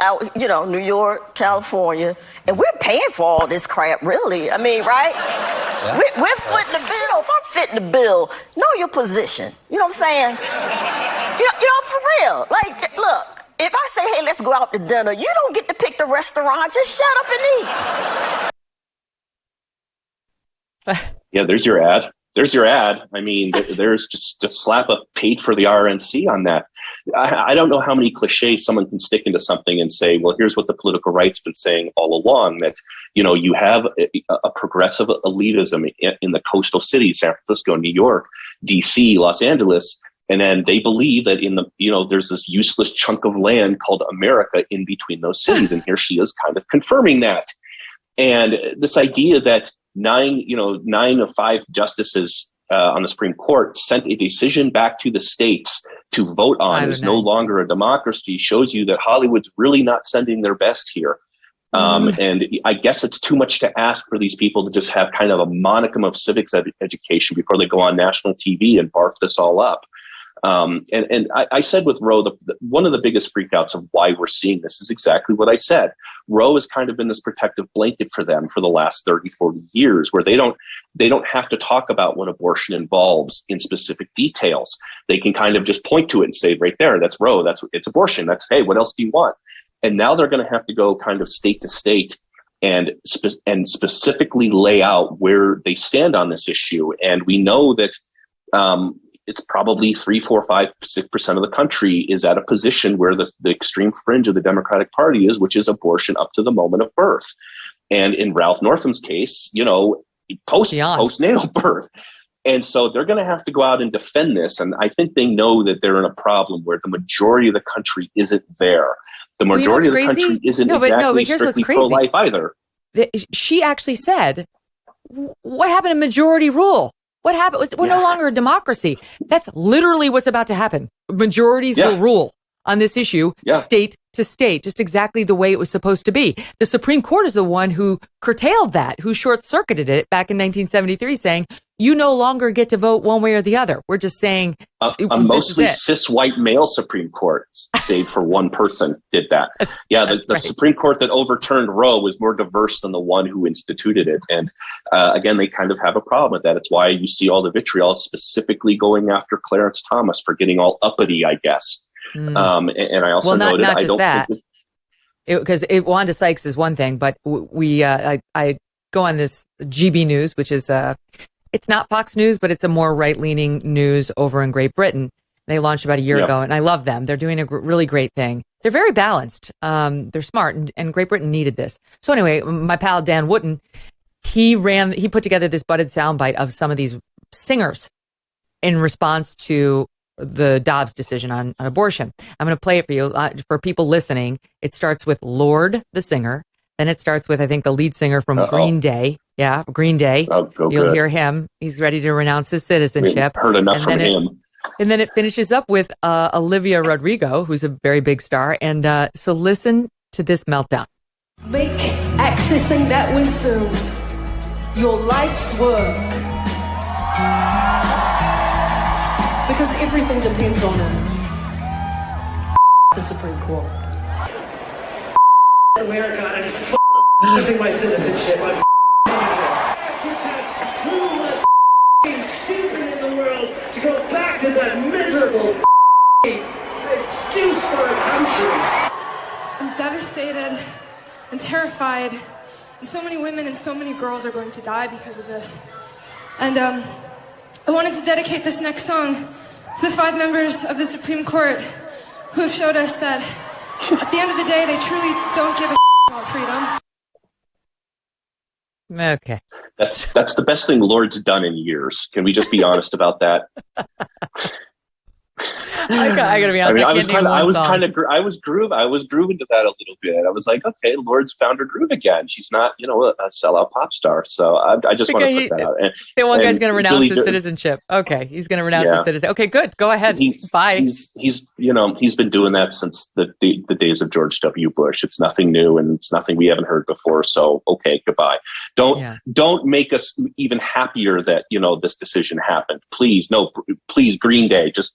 out, New York, California, and we're paying for all this crap, really? I mean, right? Yeah. We're footing the bill. If I'm fitting the bill, know your position. You know what I'm saying? For real. Like, look, if I say, hey, let's go out to dinner, you don't get to pick the restaurant. Just shut up and eat. Yeah, there's your ad. I mean, there's just slap a paid for the RNC on that. I don't know how many cliches someone can stick into something and say, well, here's what the political right's been saying all along, that, you have a progressive elitism in the coastal cities, San Francisco, New York, DC, Los Angeles. And then they believe that there's this useless chunk of land called America in between those cities. And here she is kind of confirming that. And this idea that 9 of 5 justices on the Supreme Court sent a decision back to the states to vote on is no longer a democracy shows you that Hollywood's really not sending their best here. And I guess it's too much to ask for these people to just have kind of a modicum of civics education before they go on national TV and barf this all up. And I said with Roe, one of the biggest freakouts of why we're seeing this is exactly what I said. Roe has kind of been this protective blanket for them for the last 30, 40 years, where they don't have to talk about what abortion involves in specific details. They can kind of just point to it and say, right there, that's Roe, it's abortion. That's, hey, what else do you want? And now they're going to have to go kind of state to state and specifically lay out where they stand on this issue. And we know that it's probably 3, 4, 5, 6% of the country is at a position where the extreme fringe of the Democratic Party is, which is abortion up to the moment of birth. And in Ralph Northam's case, post-natal birth. And so they're going to have to go out and defend this. And I think they know that they're in a problem where the majority of the country isn't there. The majority of the country isn't exactly strictly pro-life either. She actually said, what happened to majority rule? What happened? We're no longer a democracy. That's literally what's about to happen. Majorities will rule on this issue, state to state, just exactly the way it was supposed to be. The Supreme Court is the one who curtailed that, who short-circuited it back in 1973, saying, you no longer get to vote one way or the other. We're just saying a mostly cis white male Supreme Court, save for one person, did that. The Supreme Court that overturned Roe was more diverse than the one who instituted it. And again, they kind of have a problem with that. It's why you see all the vitriol specifically going after Clarence Thomas for getting all uppity, I guess. And I also noted, not just that. Because Wanda Sykes is one thing, but I go on this GB News, which is it's not Fox News, but it's a more right-leaning news over in Great Britain. They launched about a year ago, and I love them. They're doing a really great thing. They're very balanced. They're smart, and Great Britain needed this. So anyway, my pal Dan Wooten, he put together this budded soundbite of some of these singers in response to the Dobbs decision on abortion. I'm going to play it for you. For people listening, it starts with Lorde, the singer. Then it starts with, I think, the lead singer from Green Day. Yeah, Green Day. You'll hear him. He's ready to renounce his citizenship. We've heard enough from him. And then it finishes up with Olivia Rodrigo, who's a very big star. And so listen to this meltdown. Make accessing that wisdom your life's work. Because everything depends on it. The Supreme Court. America and losing my citizenship. I'm too stupid in the world to go back to that miserable excuse for a country. I'm devastated and terrified, and so many women and so many girls are going to die because of this. And I wanted to dedicate this next song to the 5 members of the Supreme Court who have showed us that at the end of the day, they truly don't give a about freedom. Okay. That's the best thing Lorde's done in years. Can we just be honest about that? I gotta be honest. I was grooving to that a little bit. I was like, okay, Lorde's found her groove again. She's not, a sellout pop star. So I just want to put that out. The one guy's going to renounce his citizenship. Okay, he's going to renounce his citizenship. Okay, good. Go ahead. Bye. He's been doing that since the days of George W. Bush. It's nothing new and it's nothing we haven't heard before. So okay, goodbye. Don't make us even happier that this decision happened. Please, no, please, Green Day, just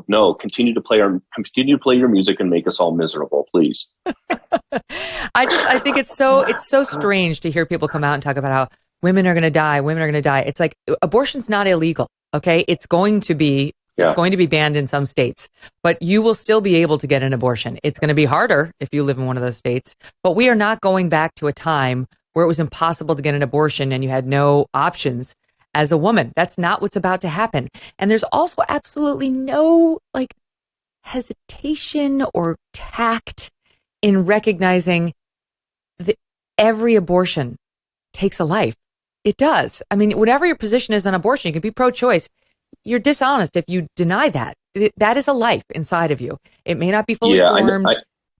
no, continue to play your music and make us all miserable, please. I think it's so strange to hear people come out and talk about how women are going to die. It's like abortion's not illegal. Okay. It's going to be banned in some states, but you will still be able to get an abortion. It's going to be harder if you live in one of those states, but we are not going back to a time where it was impossible to get an abortion and you had no options as a woman. That's not what's about to happen. And there's also absolutely no hesitation or tact in recognizing that every abortion takes a life. It does. I mean, whatever your position is on abortion, you can be pro-choice. You're dishonest if you deny that. That is a life inside of you. It may not be fully formed,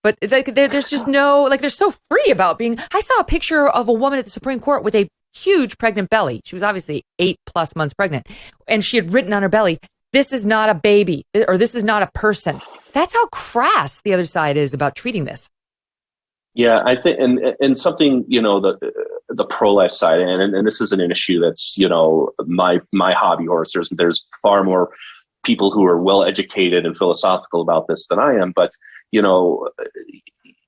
but there's just no, they're so free about being. I saw a picture of a woman at the Supreme Court with a huge pregnant belly. She was obviously 8+ months pregnant. And she had written on her belly, "This is not a baby," or "This is not a person." That's how crass the other side is about treating this. Yeah, I think, and something, the pro-life side, and this isn't an issue that's, my hobby horse. There's far more people who are well educated and philosophical about this than I am. But,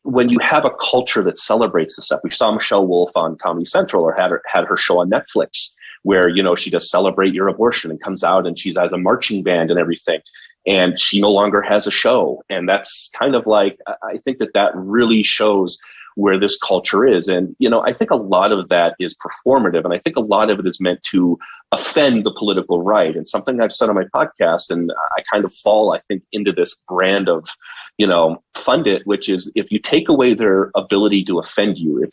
when you have a culture that celebrates this stuff, we saw Michelle Wolf on Comedy Central, or had her show on Netflix, where, she does Celebrate Your Abortion and comes out and she's has a marching band and everything. And she no longer has a show. And that's kind of like, I think that really shows where this culture is. And, I think a lot of that is performative. And I think a lot of it is meant to offend the political right. And something I've said on my podcast, and I kind of fall, I think, into this brand of, fund it, which is if you take away their ability to offend you, if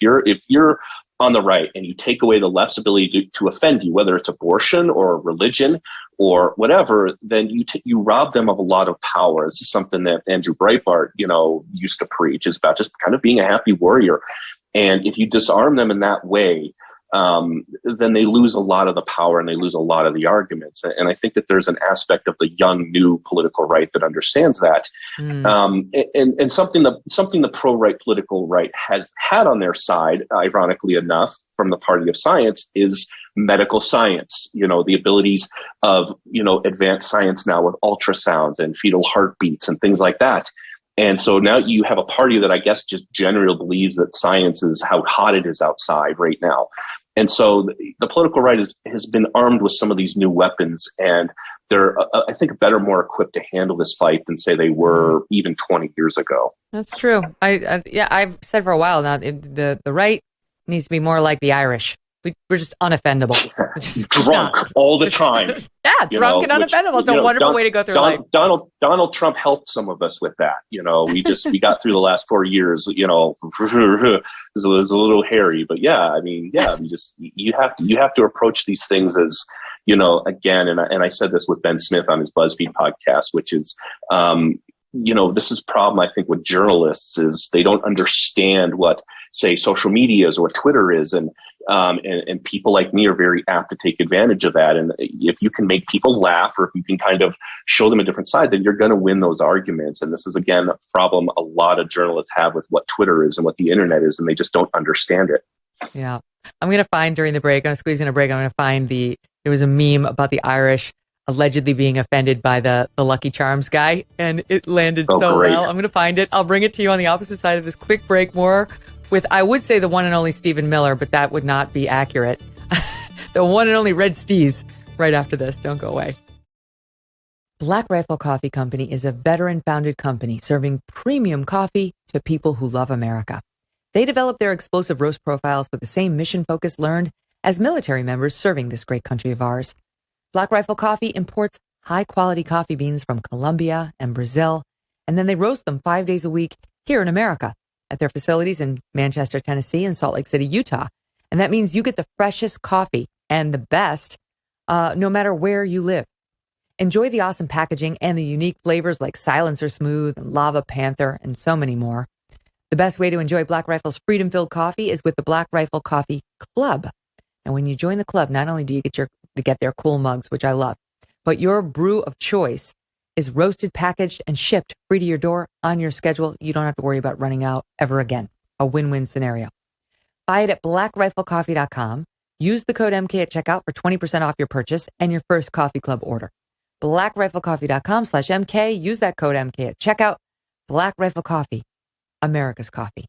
you're on the right and you take away the left's ability to offend you, whether it's abortion or religion or whatever, then you rob them of a lot of power. This is something that Andrew Breitbart, used to preach, is about just kind of being a happy warrior. And if you disarm them in that way, then they lose a lot of the power and they lose a lot of the arguments. And I think that there's an aspect of the young, new political right that understands that. And something the pro-right political right has had on their side, ironically enough, from the party of science, is medical science. The abilities of, advanced science now with ultrasounds and fetal heartbeats and things like that. And so now you have a party that I guess just generally believes that science is how hot it is outside right now. And so the political right has been armed with some of these new weapons, and they're, I think, better, more equipped to handle this fight than, say, they were even 20 years ago. That's true. I've said for a while now, the right needs to be more like the Irish. We're just unoffendable. We're just drunk all the time. Drunk and unoffendable. It's a wonderful way to go through life. Donald Trump helped some of us with that. We got through the last 4 years. It was a little hairy, but you have to approach these things as, again, and I said this with Ben Smith on his BuzzFeed podcast, which is, this is a problem, I think, with journalists, is they don't understand what, say, social media is or what Twitter is. And people like me are very apt to take advantage of that. And if you can make people laugh, or if you can kind of show them a different side, then you're going to win those arguments. And this is, again, a problem a lot of journalists have with what Twitter is and what the internet is, and they just don't understand it. Yeah. I'm going to find during the break, I'm squeezing a break, I'm going to find there was a meme about the Irish allegedly being offended by the Lucky Charms guy, and it landed so great. well. I'm going to find it. I'll bring it to you on the opposite side of this quick break. More with, I would say, the one and only Stephen Miller, but that would not be accurate. The one and only Red Steez right after this. Don't go away. Black Rifle Coffee Company is a veteran-founded company serving premium coffee to people who love America. They develop their explosive roast profiles with the same mission focus learned as military members serving this great country of ours. Black Rifle Coffee imports high-quality coffee beans from Colombia and Brazil, and then they roast them 5 days a week here in America at their facilities in Manchester, Tennessee, and Salt Lake City, Utah. And that means you get the freshest coffee and the best no matter where you live. Enjoy the awesome packaging and the unique flavors like Silencer Smooth and Lava Panther and so many more. The best way to enjoy Black Rifle's freedom-filled coffee is with the Black Rifle Coffee Club. And when you join the club, not only do you get their cool mugs, which I love, but your brew of choice is roasted, packaged, and shipped free to your door on your schedule. You don't have to worry about running out ever again. A win-win scenario. Buy it at blackriflecoffee.com. Use the code MK at checkout for 20% off your purchase and your first coffee club order. blackriflecoffee.com/MK. Use that code MK at checkout. Black Rifle Coffee, America's coffee.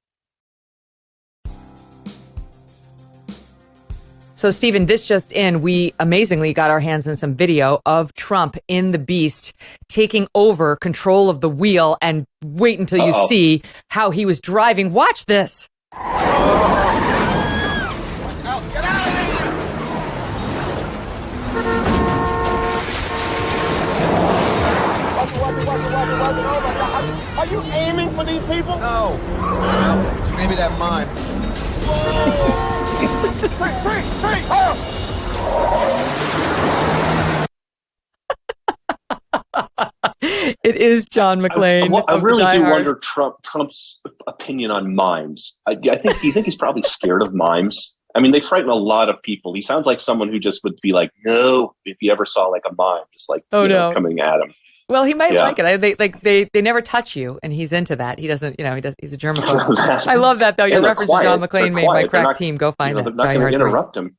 So, Stephen, this just in, we amazingly got our hands on some video of Trump in the Beast taking over control of the wheel, and wait until you see how he was driving. Watch this. Get out of here! Watch it, over. Are you aiming for these people? No. Well, maybe that mime. Tree! It is John McClane. I really do wonder Trump's opinion on mimes. Do you think he's probably scared of mimes? I mean, they frighten a lot of people. He sounds like someone who just would be like, no, if he ever saw like a mime, just like coming at him. Well, he might like it. They never touch you, and he's into that. He doesn't, he's a germaphobe. I love that though. Your reference to John McClane made my crack team go find it. They're not going to interrupt him.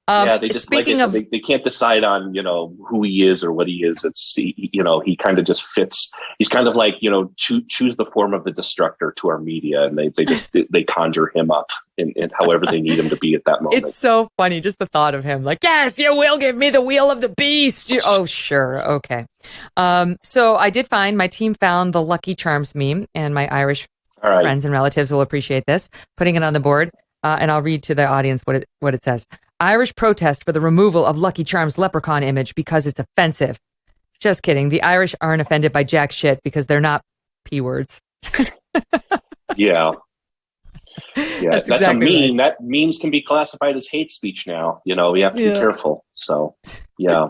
They just they can't decide on who he is or what he is. It's he kind of just fits. He's kind of like choose the form of the destructor to our media, and they conjure him up in however they need him to be at that moment. It's so funny, just the thought of him like, yes, you will give me the wheel of the beast. Oh, sure, okay. So I did find my team found the Lucky Charms meme, and my Irish friends and relatives will appreciate this. Putting it on the board, and I'll read to the audience what it says. Irish protest for the removal of Lucky Charms leprechaun image because it's offensive. Just kidding. The Irish aren't offended by jack shit because they're not P words. Yeah. That's exactly a meme. Right. That memes can be classified as hate speech now. We have to be careful. So, yeah.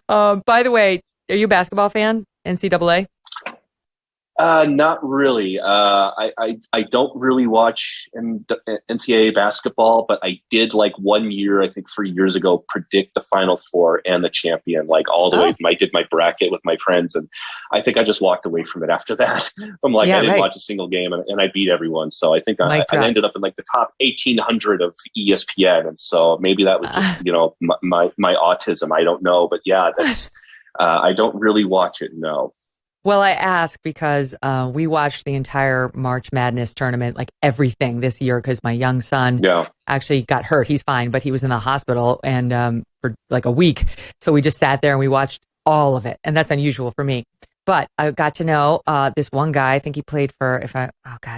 By the way, are you a basketball fan? NCAA? Not really. I don't really watch NCAA basketball, but I did 1 year, I think 3 years ago, predict the Final Four and the champion, all the way. I did my bracket with my friends, and I think I just walked away from it after that. I'm I didn't watch a single game, and I beat everyone. So I think I ended up in the top 1,800 of ESPN, and so maybe that was just my autism. I don't know, but yeah, that's I don't really watch it. No. Well, I ask because we watched the entire March Madness tournament, everything this year, because my young son actually got hurt. He's fine, but he was in the hospital and for a week. So we just sat there and we watched all of it. And that's unusual for me. But I got to know this one guy. I think he played for,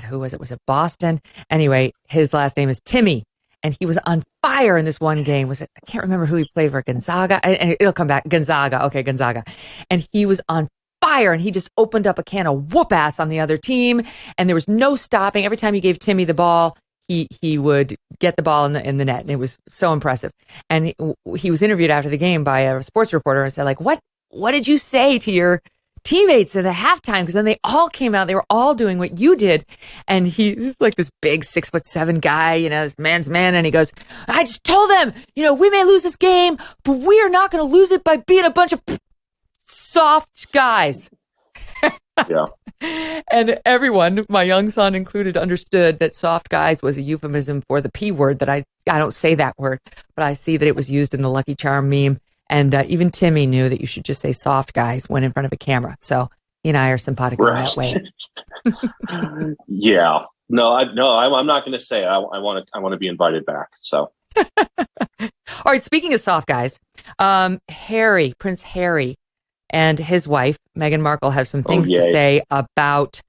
who was it? Was it Boston? Anyway, his last name is Timmy. And he was on fire in this one game. I can't remember who he played for, Gonzaga. And it'll come back. Gonzaga. Okay, Gonzaga. And he was on fire, and he just opened up a can of whoop ass on the other team, and there was no stopping. Every time he gave Timmy the ball, he would get the ball in the net, and it was so impressive. And he was interviewed after the game by a sports reporter and said, what did you say to your teammates at the halftime? Because then they all came out, they were all doing what you did. And he's this big 6'7" guy, this man's man, and he goes, I just told them, we may lose this game, but we are not going to lose it by being a bunch of soft guys. Yeah. And everyone, my young son included, understood that soft guys was a euphemism for the P word, that I don't say that word, but I see that it was used in the Lucky Charm meme. And even Timmy knew that you should just say soft guys when in front of a camera. So he and I are simpatico in that way. Yeah. No, I'm not going to say. I want to be invited back. So. All right. Speaking of soft guys, Prince Harry and his wife, Meghan Markle, have some things to say about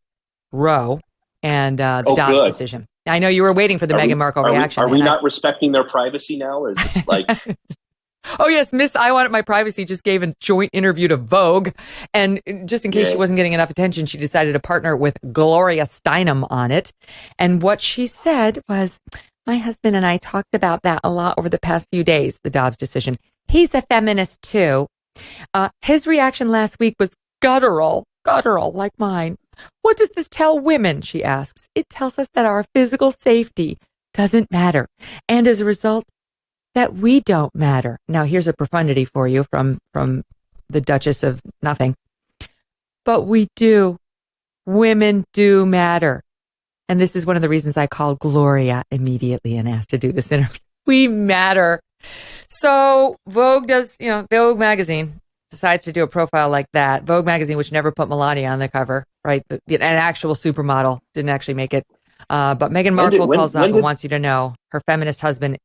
Roe and the Dobbs decision. I know you were waiting for the Meghan Markle reaction. Are we not respecting their privacy now? Or is this Oh, yes, Miss I Wanted My Privacy just gave a joint interview to Vogue. And just in case she wasn't getting enough attention, she decided to partner with Gloria Steinem on it. And what she said was, my husband and I talked about that a lot over the past few days, the Dobbs decision. He's a feminist, too. His reaction last week was guttural like mine. What does this tell women? She asks. It tells us that our physical safety doesn't matter. And as a result, that we don't matter. Now, here's a profundity for you from the Duchess of Nothing. But we do. Women do matter. And this is one of the reasons I called Gloria immediately and asked to do this interview. We matter. So Vogue does, Vogue magazine decides to do a profile like that. Vogue magazine, which never put Melania on the cover, right? An actual supermodel, didn't actually make it. But Meghan Markle calls up and wants you to know her feminist husband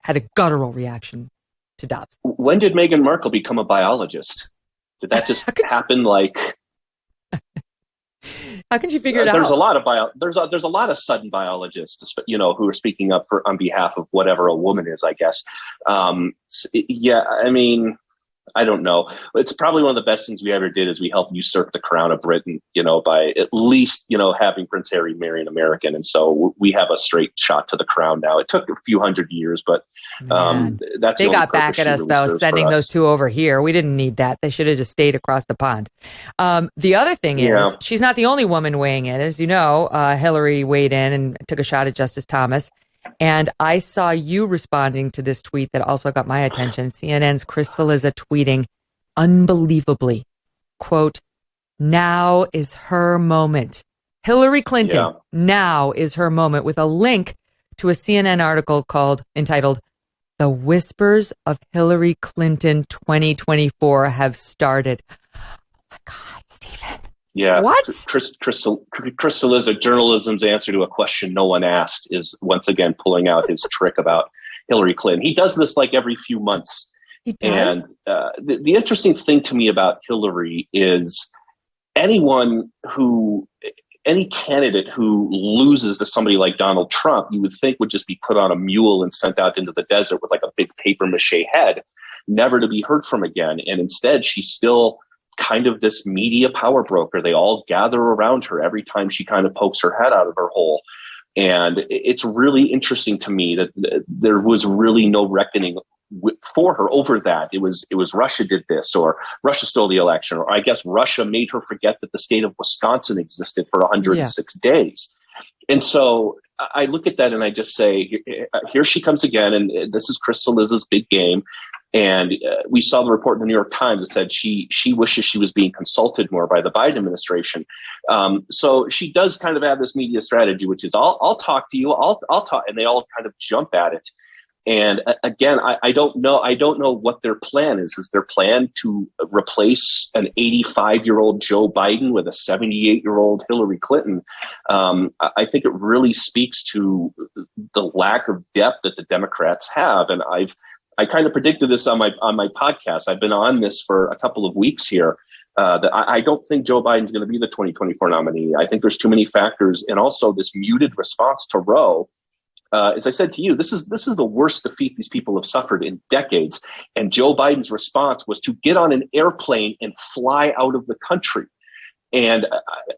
had a guttural reaction to Dobbs. When did Meghan Markle become a biologist? Did that just happen How can you figure it out? There's a lot of sudden biologists, who are speaking up on behalf of whatever a woman is, I guess. I don't know. It's probably one of the best things we ever did is we helped usurp the crown of Britain, by at least, having Prince Harry marry an American. And so we have a straight shot to the crown now. It took a few hundred years, but that's they got back at us, though, sending those two over here. We didn't need that. They should have just stayed across the pond. The other thing is, she's not the only woman weighing in. As you know, Hillary weighed in and took a shot at Justice Thomas. And I saw you responding to this tweet that also got my attention. CNN's Chris Cillizza tweeting, unbelievably, quote, now is her moment. Hillary Clinton, now is her moment, with a link to a CNN article entitled, The Whispers of Hillary Clinton 2024 have started. Oh my God, Stephen. Yeah. What? Chris Cillizza, journalism's answer to a question no one asked, is once again pulling out his trick about Hillary Clinton. He does this like every few months. He does. And the interesting thing to me about Hillary is any candidate who loses to somebody like Donald Trump, you would think would just be put on a mule and sent out into the desert with like a big paper mache head, never to be heard from again. And instead, she's still kind of this media power broker. They all gather around her every time she kind of pokes her head out of her hole. And it's really interesting to me that there was really no reckoning for her over that. It was Russia did this, or Russia stole the election, or I guess Russia made her forget that the state of Wisconsin existed for 106 days. And so I look at that and I just say, here she comes again. And this is Chris Cillizza's big game. And we saw the report in the New York Times that said she wishes she was being consulted more by the Biden administration. So she does kind of have this media strategy, which is I'll talk to you, I'll talk, and they all kind of jump at it. And again, I don't know what their plan is. Is their plan to replace an 85-year-old Joe Biden with a 78-year-old Hillary Clinton? I think it really speaks to the lack of depth that the Democrats have. And I kind of predicted this on my podcast. I've been on this for a couple of weeks here. That I don't think Joe Biden's going to be the 2024 nominee. I think there's too many factors, and also this muted response to Roe. As I said to you, this is the worst defeat these people have suffered in decades. And Joe Biden's response was to get on an airplane and fly out of the country. And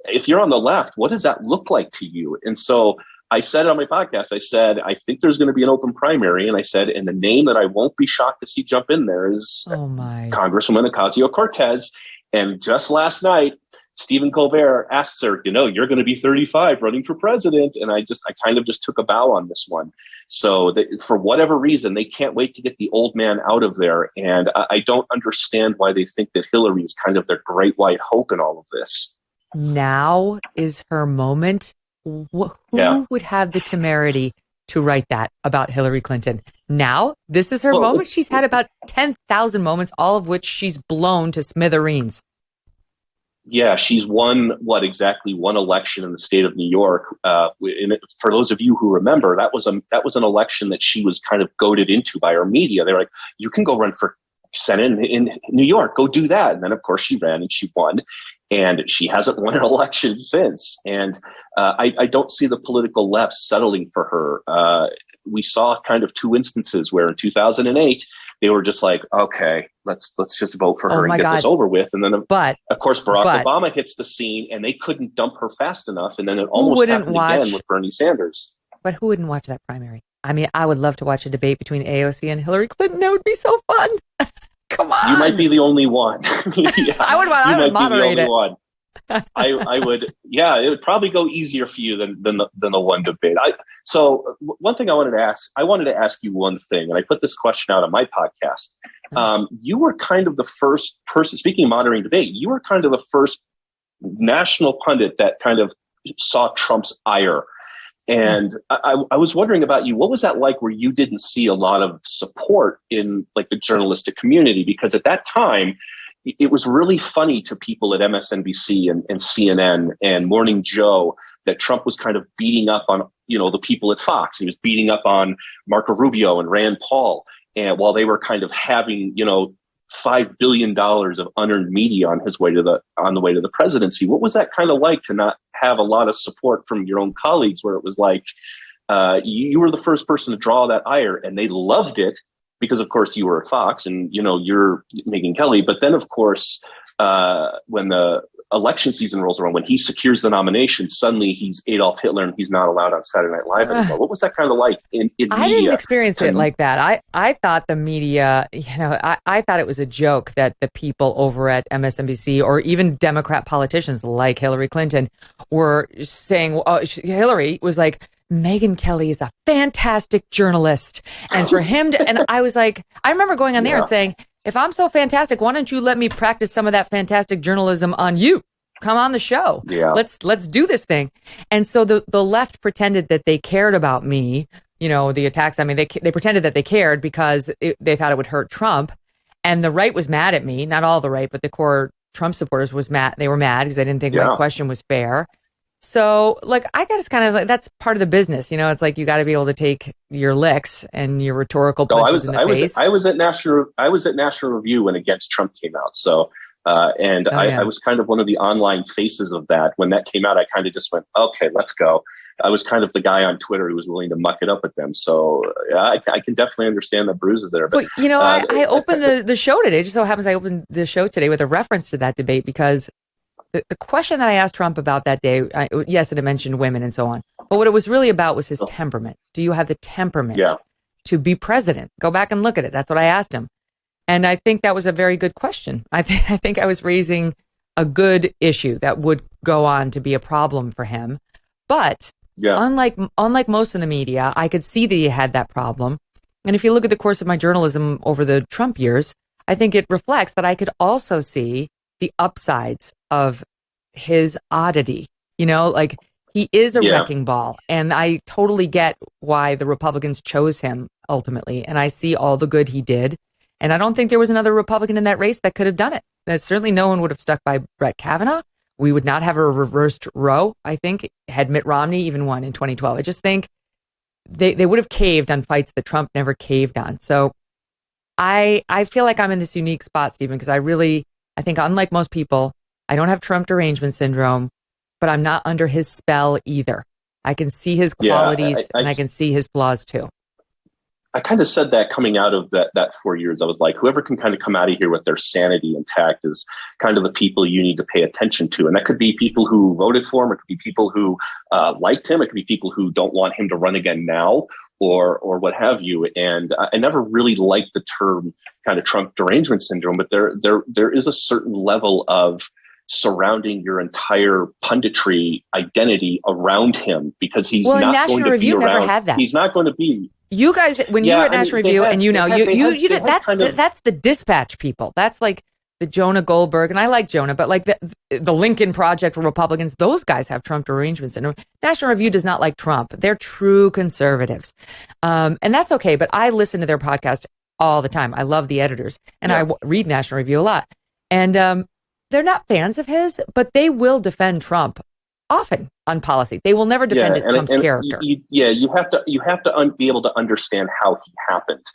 if you're on the left, what does that look like to you? And so I said on my podcast, I said, I think there's going to be an open primary. And I said, and the name that I won't be shocked to see jump in there is Congresswoman Ocasio-Cortez. And just last night, Stephen Colbert asks her, you're going to be 35 running for president. And I kind of just took a bow on this one. So for whatever reason, they can't wait to get the old man out of there. And I don't understand why they think that Hillary is kind of their great white hope in all of this. Now is her moment. Who would have the temerity to write that about Hillary Clinton? Now, this is her moment. She's had about 10,000 moments, all of which she's blown to smithereens. Yeah, she's won one election in the state of New York. For those of you who remember, that was an election that she was kind of goaded into by our media. They're like, you can go run for Senate in New York, go do that. And then, of course, she ran and she won. And she hasn't won an election since. And I don't see the political left settling for her. We saw kind of two instances where in 2008, they were just like, okay, let's just vote for her and get this over with. And then, of course, Barack Obama hits the scene and they couldn't dump her fast enough. And then it almost happened again with Bernie Sanders. But who wouldn't watch that primary? I mean, I would love to watch a debate between AOC and Hillary Clinton. That would be so fun. Come on. You might be the only one. Yeah, I would moderate it. One. I would, it would probably go easier for you than the one debate. So one thing I wanted to ask you one thing, and I put this question out on my podcast. You were kind of the first person, speaking of moderating debate, you were kind of the first national pundit that kind of saw Trump's ire. And I was wondering about you. What was that like where you didn't see a lot of support in like the journalistic community? Because at that time, it was really funny to people at MSNBC and CNN and Morning Joe that Trump was kind of beating up on, the people at Fox. He was beating up on Marco Rubio and Rand Paul. And while they were kind of having, $5 billion of unearned media on the way to the presidency, what was that kind of like to not have a lot of support from your own colleagues, where it was like you were the first person to draw that ire and they loved it, because of course you were at Fox and, you're Megyn Kelly. But then of course, when the election season rolls around, when he secures the nomination, suddenly he's Adolf Hitler and he's not allowed on Saturday Night Live anymore. What was that kind of like in media? I didn't experience it like that. I thought the media, I thought it was a joke that the people over at MSNBC or even Democrat politicians like Hillary Clinton were saying, Hillary was like, Megyn Kelly is a fantastic journalist. And for him to, and I was like, I remember going on there and saying, if I'm so fantastic, why don't you let me practice some of that fantastic journalism on you? Come on the show. Yeah. Let's do this thing. And so the left pretended that they cared about me, the attacks. I mean, they pretended that they cared because they thought it would hurt Trump. And the right was mad at me. Not all the right, but the core Trump supporters was mad. They were mad because they didn't think my question was fair. So, I got kind of that's part of the business, it's like you got to be able to take your licks and your rhetorical punches in the face. I was at National Review when Against Trump came out. So, I was kind of one of the online faces of that. When that came out, I kind of just went, okay, let's go. I was kind of the guy on Twitter who was willing to muck it up with them. So I can definitely understand the bruises there. But I opened the show today. It just so happens I opened the show today with a reference to that debate because the question that I asked Trump about that day, yes, it mentioned women and so on. But what it was really about was his temperament. Do you have the temperament to be president? Go back and look at it. That's what I asked him. And I think that was a very good question. I think I was raising a good issue that would go on to be a problem for him. But unlike most in the media, I could see that he had that problem. And if you look at the course of my journalism over the Trump years, I think it reflects that I could also see the upsides of his oddity. He is a wrecking ball. And I totally get why the Republicans chose him ultimately. And I see all the good he did. And I don't think there was another Republican in that race that could have done it. Certainly no one would have stuck by Brett Kavanaugh. We would not have a reversed row, I think, had Mitt Romney even won in 2012. I just think they would have caved on fights that Trump never caved on. So I feel like I'm in this unique spot, Stephen, because I think unlike most people, I don't have Trump derangement syndrome, but I'm not under his spell either. I can see his qualities and I can see his flaws too. I kind of said that coming out of that 4 years. I was like, whoever can kind of come out of here with their sanity intact is kind of the people you need to pay attention to. And that could be people who voted for him. It could be people who liked him. It could be people who don't want him to run again now or what have you. And I never really liked the term kind of Trump derangement syndrome, but there is a certain level of surrounding your entire punditry identity around him because he's not National going to Review be around. Never had that. He's not going to be. You guys, when you were at National Review, and that's the dispatch people. That's like the Jonah Goldberg, and I like Jonah, but like the Lincoln Project for Republicans, those guys have Trump derangement syndrome. National Review does not like Trump. They're true conservatives, and that's okay. But I listen to their podcast all the time. I love the editors, and I read National Review a lot. And they're not fans of his, but they will defend Trump often on policy. They will never defend Trump's character. You have to be able to understand how he happened.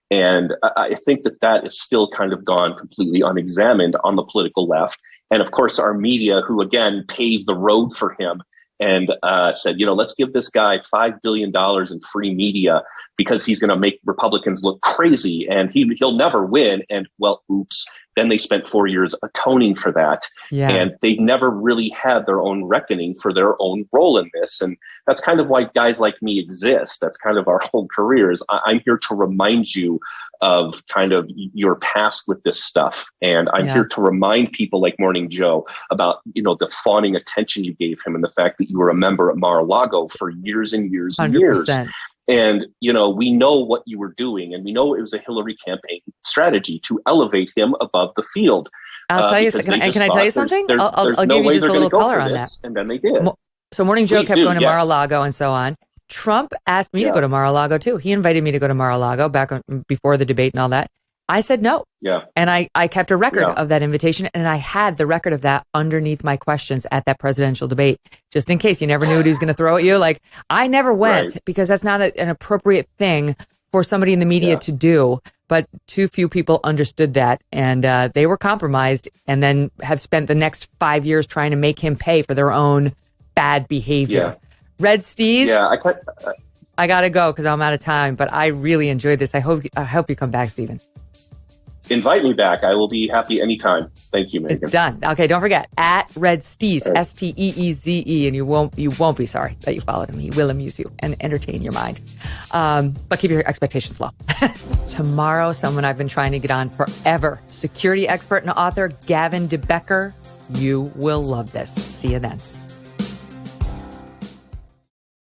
And I think that is still kind of gone completely unexamined on the political left. And of course, our media, who again paved the road for him and said, let's give this guy $5 billion in free media because he's going to make Republicans look crazy and he'll never win. And well, oops. Then they spent 4 years atoning for that. Yeah. And they never really had their own reckoning for their own role in this. And that's kind of why guys like me exist. That's kind of our whole careers. I'm here to remind you of kind of your past with this stuff. And I'm here to remind people like Morning Joe about, the fawning attention you gave him and the fact that you were a member at Mar-a-Lago for years and years and 100%. Years. And, we know what you were doing, and we know it was a Hillary campaign strategy to elevate him above the field. I'll tell you, can I tell you something? I'll give you just a little color on that. And then they did. So Morning Joe kept going to Mar-a-Lago and so on. Trump asked me to go to Mar-a-Lago too. He invited me to go to Mar-a-Lago before the debate and all that. I said no. Yeah. And I kept a record of that invitation, and I had the record of that underneath my questions at that presidential debate, just in case. You never knew what he was going to throw at you. Like, I never went because that's not an appropriate thing for somebody in the media to do. But too few people understood that, and they were compromised, and then have spent the next 5 years trying to make him pay for their own bad behavior. Red Steez. Yeah, I got to go because I'm out of time, but I really enjoyed this. I hope you come back, Stephen. Invite me back. I will be happy anytime. Thank you, Megyn. It's done. Okay, don't forget, at Red Steeze, Steeze, and you won't be sorry that you followed him. He will amuse you and entertain your mind. But keep your expectations low. Tomorrow, someone I've been trying to get on forever, security expert and author Gavin DeBecker. You will love this. See you then.